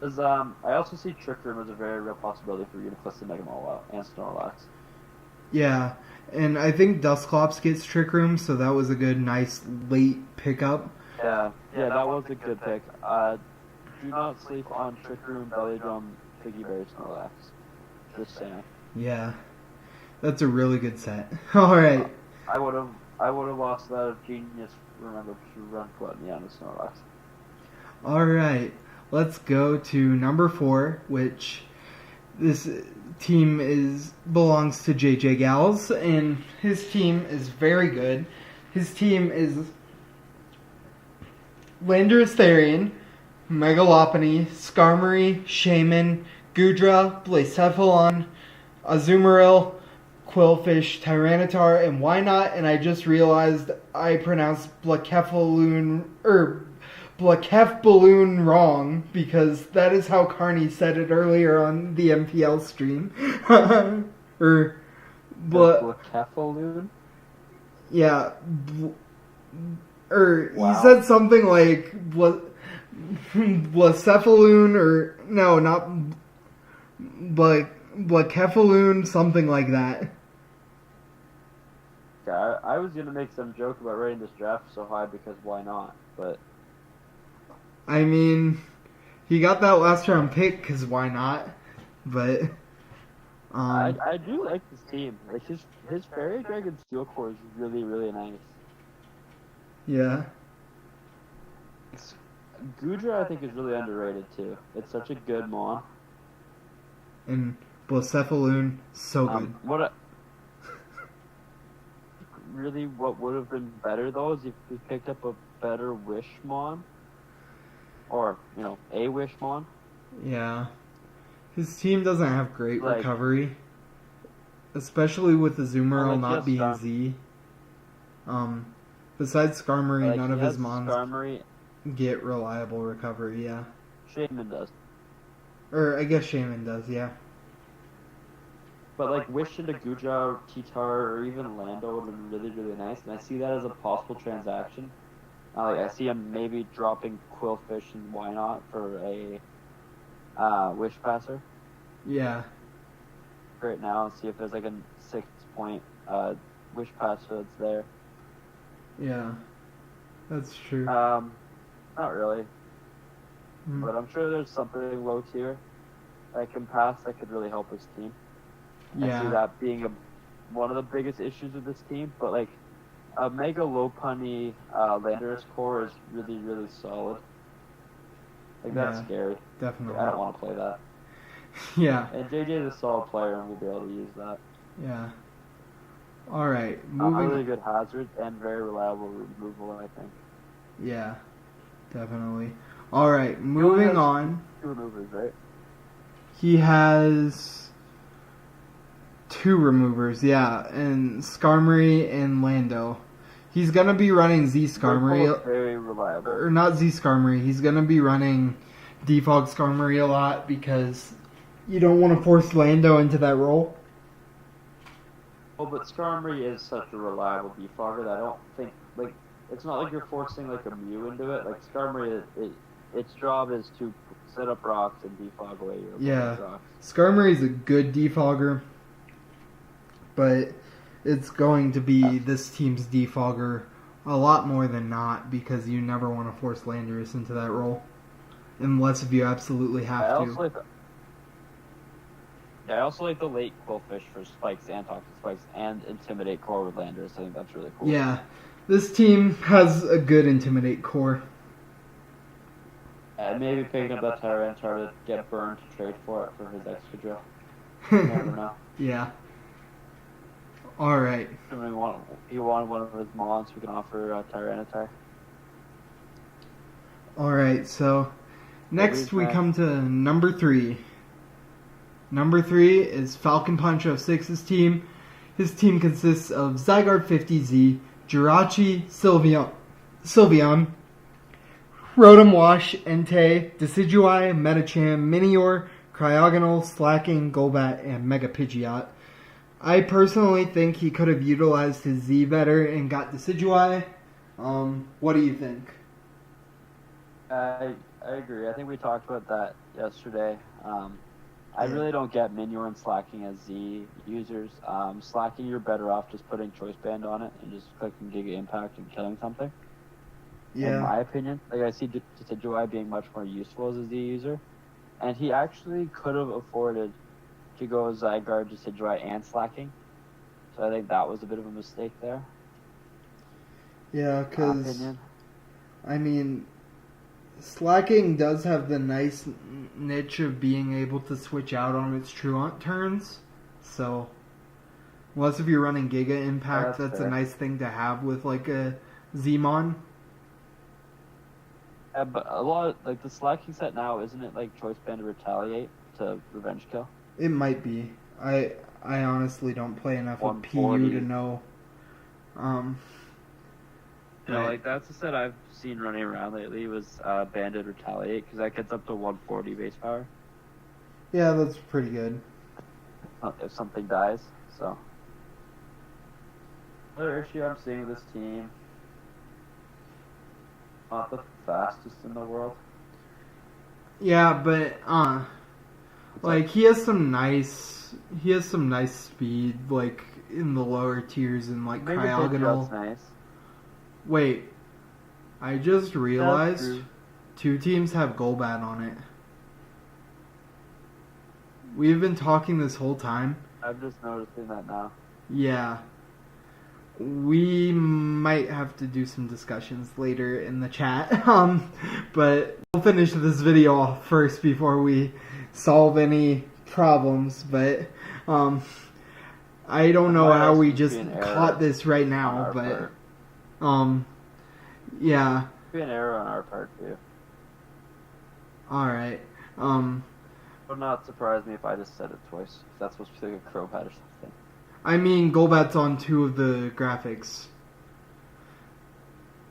I also see Trick Room as a very real possibility for Uniclus and Mega Mawile and Snorlax. Yeah, and I think Dusclops gets Trick Room, so that was a good, nice, late pickup. Yeah, that was a good pick. Do not sleep on Trick Room, Belly Drum, Piggy Bear, Snorlax. Just saying. Yeah, that's a really good set. Alright. I would have lost that if Genius remembered to run Gluttony on the Snorlax. Alright, let's go to number 4, which this team belongs to JJ Gals, and his team is very good. His team is Landorus Therian, Megalopony, Skarmory, Shaman, Gudra, Blacephalon, Azumarill, Quillfish, Tyranitar, and Wynot, and I just realized I pronounced Blakefaloon wrong, because that is how Carney said it earlier on the MPL stream. Blakefaloon? Yeah. Wow. He said something like Blacephalon, or no, not Blakefaloon, something like that. Yeah, I was gonna make some joke about rating this draft so high because why not? But I mean, he got that last round pick because why not? But I do like this team. Like his Fairy Dragon Steel Core is really, really nice. Yeah. Gudra, I think, is really underrated too. It's such a good mon. And Blacephalon, so good. What would have been better though is if we picked up a better Wishmon. Or, a Wishmon. Yeah. His team doesn't have great recovery. Especially with the Azumarill not being Z. Besides Skarmory, none of his mons get reliable recovery, yeah. Shaman does. Or, I guess Shaman does, yeah. But, Wish into Gudra, Titar, or even Lando would have been really, really nice, and I see that as a possible transaction. I see him maybe dropping Quillfish and why not for a Wish Passer. Yeah. Right now, and see if there's a 6-point Wish Passer that's there. Yeah, that's true. Not really. But I'm sure there's something low tier that can pass that could really help his team. Yeah. I see that being one of the biggest issues with this team, but a Mega Lopunny Landorus core is really, really solid. That's scary. Definitely. I don't want to play that. Yeah. And JJ is a solid player and we'll be able to use that. Yeah. Alright, really good hazard and very reliable removal, I think. Yeah, definitely. Alright, moving on. 2 removers, right? He has 2 removers, yeah, and Skarmory and Lando. He's gonna be running Z Skarmory. Very reliable. Or not Z Skarmory, he's gonna be running Defog Skarmory a lot because you don't want to force Lando into that role. Oh, but Skarmory is such a reliable defogger that I don't think, it's not like you're forcing, a Mew into it. Skarmory, its job is to set up rocks and defog away your rocks. Skarmory's a good defogger, but it's going to be this team's defogger a lot more than not because you never want to force Landorus into that role. Unless if you absolutely have to. I also like the late Quillfish for spikes and toxic spikes and Intimidate core with Landorus. I think that's really cool. Yeah, this team has a good Intimidate core. Maybe picking up that Tyranitar to get burned to trade for it for his Excadrill. You never know. Yeah. All right. He wanted one of his Mons, we can offer Tyranitar. All right. So next we come to number 3. Number 3 is Falcon Punch 06's team. His team consists of Zygarde 50Z, Jirachi, Sylveon, Rotom Wash, Entei, Decidueye, Medicham, Minior, Cryogonal, Slacking, Golbat, and Mega Pidgeot. I personally think he could have utilized his Z better and got Decidueye. What do you think? I agree. I think we talked about that yesterday. I really don't get Minior and Slacking as Z users. Slacking, you're better off just putting Choice Band on it and just clicking Giga Impact and killing something. Yeah. In my opinion, like I see Decidueye being much more useful as a Z user, and he actually could have afforded to go Zygarde, Decidueye, and Slacking. So I think that was a bit of a mistake there. Yeah, because I mean, Slacking does have the nice niche of being able to switch out on its Truant turns. So, unless if you're running Giga Impact, that's a nice thing to have with like a Zmon. Yeah, but a lot like the Slacking set now, isn't it like Choice Band to Retaliate to Revenge Kill? It might be. I honestly don't play enough of PU to know. Yeah, like that's the set I've seen running around lately was Banded Retaliate, because that gets up to 140 base power. Yeah, that's pretty good. If something dies, so. Another issue I'm seeing with this team, not the fastest in the world. Yeah, but like he has some nice speed, like in the lower tiers and like Cryogonal. Nice. Wait, I just realized 2 teams have Golbat on it. We've been talking this whole time. I'm just noticing that now. Yeah. We might have to do some discussions later in the chat. But we'll finish this video off first before we solve any problems. But I don't know how we just caught this right now, but yeah. Be an error on our part too. Alright. Would not surprise me if I just said it twice. If that's supposed to be like a Crobat or something. I mean, Golbat's on 2 of the graphics.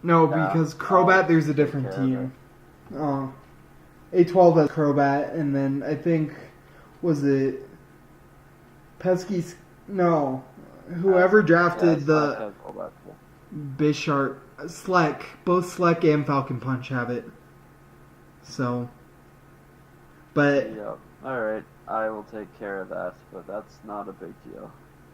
No, because Crobat, there's a different team. A12 has Crobat, and then I think, was it Pesky? No. Whoever drafted the Bisharp, Sleck, both Sleck and Falcon Punch have it. So, but... Yep. Alright, I will take care of that, but that's not a big deal.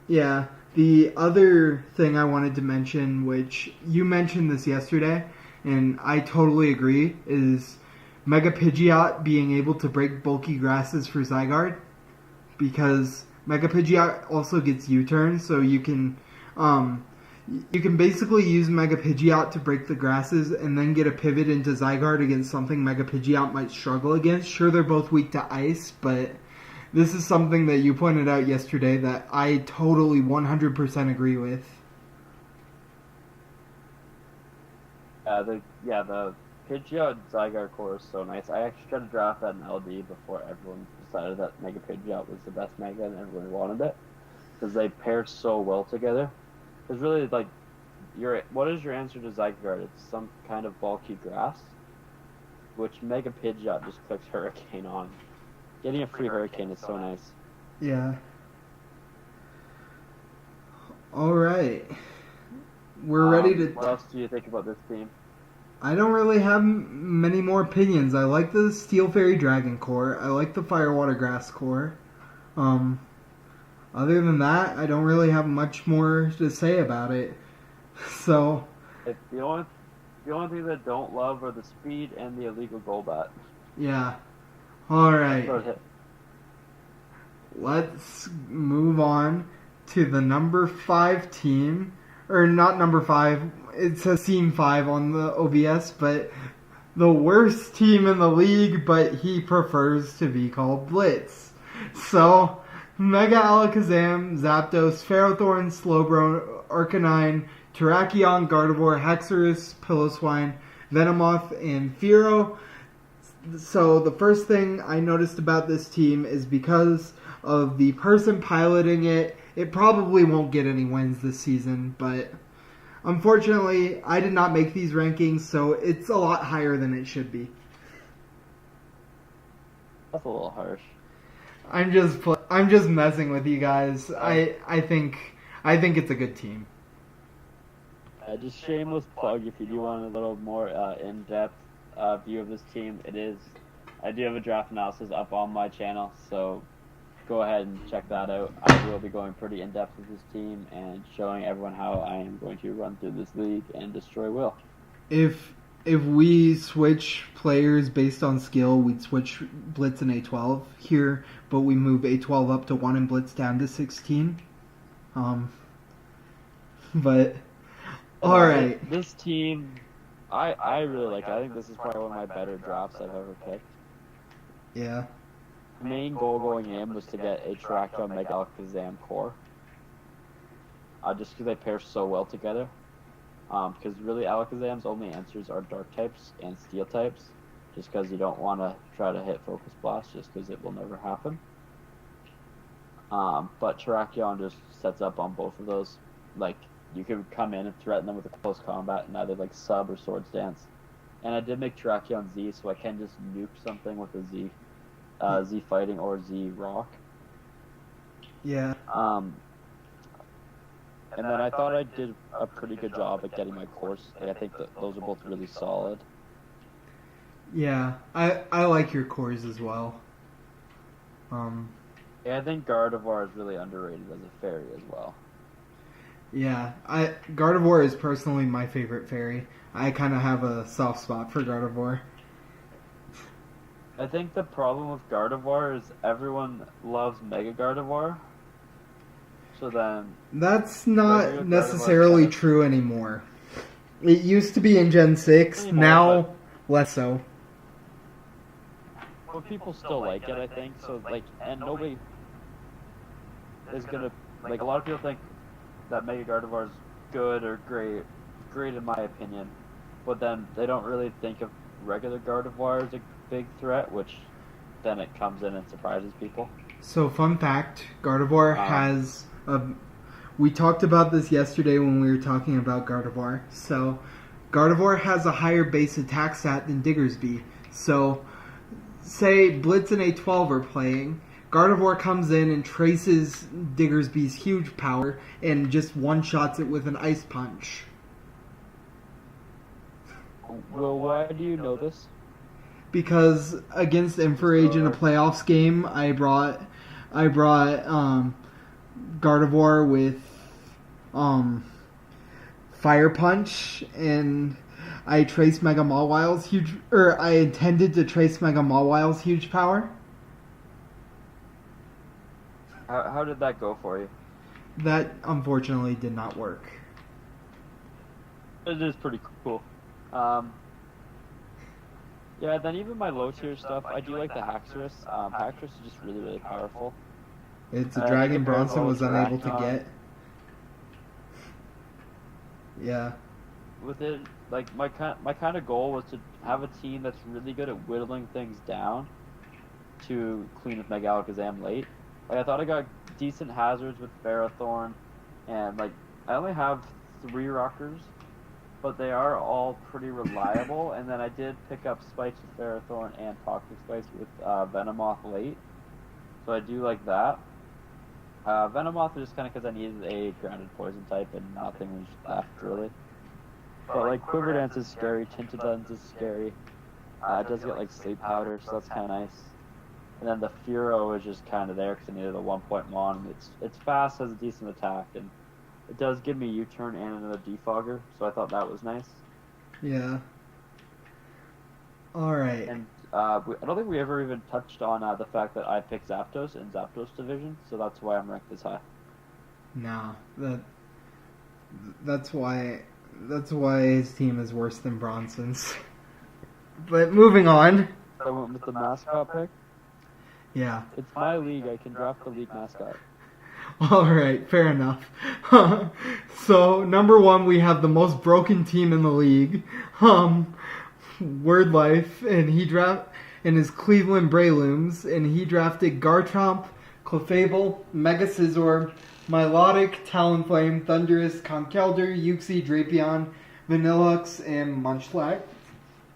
Yeah, the other thing I wanted to mention, which you mentioned this yesterday, and I totally agree, is Mega Pidgeot being able to break bulky grasses for Zygarde, because Mega Pidgeot also gets U-turn, so you can basically use Mega Pidgeot to break the grasses and then get a pivot into Zygarde against something Mega Pidgeot might struggle against. Sure, they're both weak to ice, but this is something that you pointed out yesterday that I totally 100% agree with. The Pidgeot Zygarde core is so nice. I actually tried to draft that in LD before everyone decided that Mega Pidgeot was the best Mega and everyone wanted it. Because they pair so well together. Because really, like, what is your answer to Zygarde? It's some kind of bulky grass, which Mega Pidgeot just clicks Hurricane on. Getting a free Hurricane is so nice. Yeah. Alright. We're ready to... What else do you think about this team? I don't really have many more opinions. I like the Steel Fairy Dragon core. I like the Fire Water Grass core. Other than that, I don't really have much more to say about it. So... The only thing that I don't love are the speed and the illegal Golbat. Yeah. Alright. Let's move on to the number 5 team. Or not number 5. It says Team 5 on the OBS, but the worst team in the league, but he prefers to be called Blitz. So, Mega Alakazam, Zapdos, Ferrothorn, Slowbro, Arcanine, Terrakion, Gardevoir, Haxorus, Piloswine, Venomoth, and Fearow. So the first thing I noticed about this team is because of the person piloting it, it probably won't get any wins this season, but unfortunately, I did not make these rankings, so it's a lot higher than it should be. That's a little harsh. I'm just messing with you guys. I think it's a good team. Just shameless plug, if you do want a little more in-depth view of this team, I do have a draft analysis up on my channel, so go ahead and check that out. I will be going pretty in-depth with this team and showing everyone how I am going to run through this league and destroy Will. If we switch players based on skill, we'd switch Blitz and A12 here, but we move A12 up to 1 and Blitz down to 16. But alright. This team, I really like it. I think this is probably one of my better drafts I've ever picked. Yeah. The main goal going in was to get a Terrakion Mega Alakazam core. Just because they pair so well together. Because really Alakazam's only answers are Dark types and Steel types. Just because you don't want to try to hit Focus Blast, just because it will never happen. But Terrakion just sets up on both of those. Like, you could come in and threaten them with a close combat in either like Sub or Swords Dance. And I did make Terrakion Z, so I can just nuke something with a Z. Z Fighting or Z Rock. Yeah. And then I thought I did a pretty good job at getting my course. Like, I think that those are both really solid. Yeah, I like your cores as well. Yeah, I think Gardevoir is really underrated as a fairy as well. Yeah, Gardevoir is personally my favorite fairy. I kind of have a soft spot for Gardevoir. I think the problem with Gardevoir is everyone loves Mega Gardevoir. So then... That's not necessarily true anymore. It used to be in Gen 6, now less so. But people still like it, I think. So, like, and nobody is gonna... Like, a lot of people think that Mega Gardevoir is good or great in my opinion. But then they don't really think of regular Gardevoir as a big threat, which then it comes in and surprises people. So, fun fact, Gardevoir has a... We talked about this yesterday when we were talking about Gardevoir. So, Gardevoir has a higher base attack stat than Diggersby. So, say Blitz and A12 are playing, Gardevoir comes in and traces Diggersby's huge power and just one-shots it with an Ice Punch. Well, why do you know this? Because against Enrage in a playoffs game, I brought Gardevoir with Fire Punch, and I traced Mega Mawwile's I intended to trace Mega Mawwile's huge power. How did that go for you? That unfortunately did not work. It is pretty cool. Yeah, then even my low tier stuff, I do like the Haxorus. Haxorus is just really, really powerful. It's a dragon Bronson was unable to get. Yeah. With it, like my kind of goal was to have a team that's really good at whittling things down to clean with Mega Alakazam late. Like, I thought I got decent hazards with Ferrothorn, and like I only have 3 rockers, but they are all pretty reliable. And then I did pick up Spikes with Ferrothorn and Toxic Spikes with Venomoth late, so I do like that. Venomoth is just kind of because I needed a grounded poison type and nothing was left really. But like Quiver Dance is scary, Tinted Lens is scary. It does get like Sleep Powder, so that's kind of nice. And then the Fearow is just kind of there because I needed a 1-point mon. It's fast, has a decent attack, and it does give me U-turn and another Defogger, so I thought that was nice. Yeah. Alright. And I don't think we ever even touched on the fact that I picked Zapdos in Zapdos division, so that's why I'm ranked this high. No, that's why his team is worse than Bronson's. But moving on. I went with the mascot pick. Yeah. It's my league. I can draft the league mascot. All right, fair enough. So number one, we have the most broken team in the league, Word Life, and his Cleveland Breloom, and he drafted Garchomp, Clefable, Mega Scizor, Milotic, Talonflame, Thundurus, Conkeldurr, Uxie, Drapion, Vanillux, and Munchlax,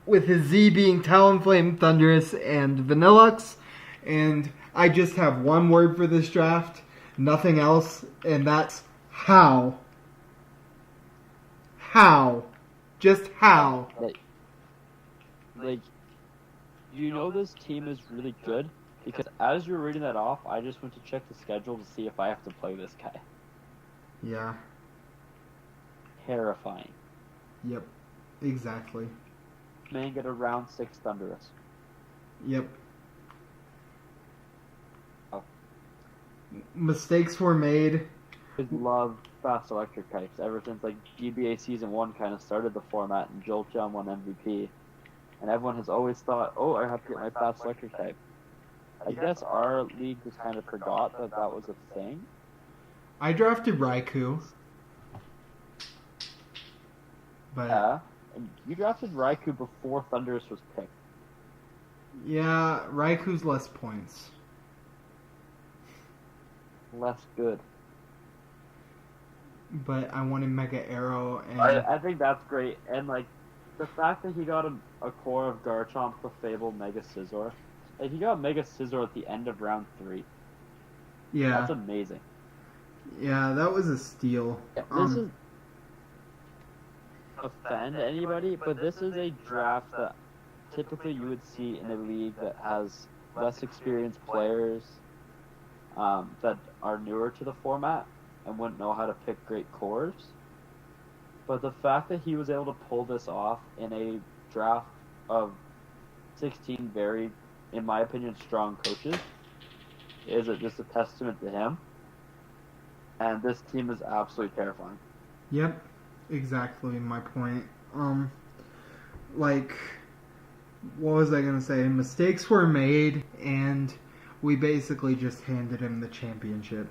with his Z being Talonflame, Thundurus, and Vanillux. And I just have one word for this draft, nothing else, and that's how. How. Just how. Like, you know this team is really good because as you're reading that off, I just went to check the schedule to see if I have to play this guy. Yeah. Terrifying. Yep. Exactly. Man, get a round 6 Thundurus. Yep. Oh. Mistakes were made. I love fast electric types ever since like GBA Season 1 kind of started the format and Jolteon won MVP. And everyone has always thought, oh, I have to get my fast electric type. I guess our league just kind of forgot that that was a thing. I drafted Raikou. But Yeah, and you drafted Raikou before Thundurus was picked. yeah, Raikou's less points. Less good. But I wanted Mega Arrow, and I think that's great. And like, the fact that he got a core of Garchomp, Clefable, Mega Scizor. Like, he got Mega Scizor at the end of round 3. yeah, That's amazing. yeah, that was a steal. This is offend anybody, but this is a draft that typically you would see in a league that has less experienced players that are newer to the format and wouldn't know how to pick great cores. But the fact that he was able to pull this off in a draft of 16 very, in my opinion, strong coaches is just a testament to him. And this team is absolutely terrifying. Yep, exactly my point. Like, what was I gonna say? Mistakes were made, and we basically just handed him the championship.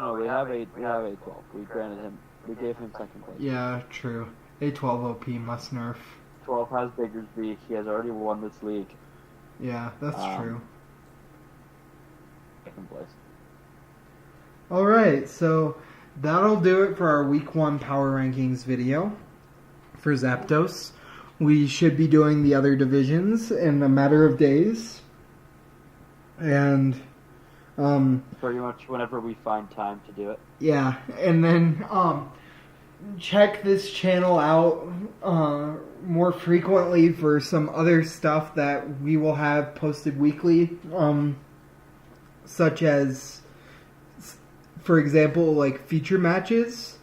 No, we have a 12. We granted him. We gave him second place. Yeah, true. A12 OP must nerf. 12 has Diggersby. He has already won this league. Yeah, that's true. Second place. Alright, so that'll do it for our Week 1 Power Rankings video for Zapdos. We should be doing the other divisions in a matter of days. And pretty much whenever we find time to do it. yeah, and then check this channel out more frequently for some other stuff that we will have posted weekly, such as, for example, like feature matches,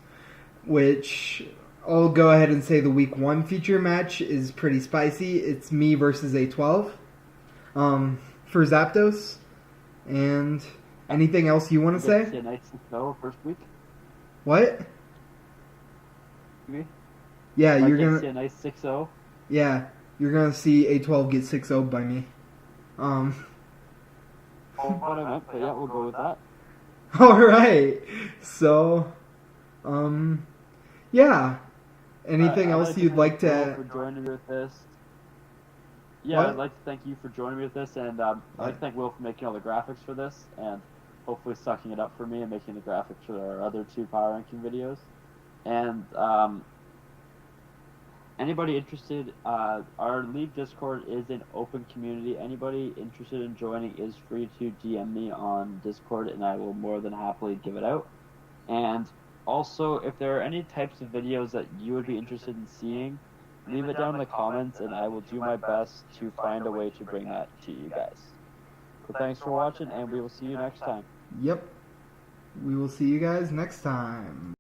which I'll go ahead and say the Week 1 feature match is pretty spicy. It's me versus A12 for Zapdos. And anything else you want to say? See a nice 6-0 first week. What? Me? Yeah, you're See gonna. a nice 6-0. Yeah, you're gonna see A12 get 6-0 by me. Oh, what I meant, but yeah, we'll go with that. All right. So, yeah. Anything else you'd like to? For joining me with this. Yeah, What? I'd like to thank you for joining me with this, and I'd like to thank Will for making all the graphics for this, and hopefully sucking it up for me and making the graphics for our other 2 power ranking videos. And anybody interested, our league Discord is an open community. Anybody interested in joining is free to DM me on Discord, and I will more than happily give it out. And also, if there are any types of videos that you would be interested in seeing, leave it down in the comments, and I will do my best to find a way to bring that to you guys. So thanks for watching, and we will see you next time. Yep. We will see you guys next time.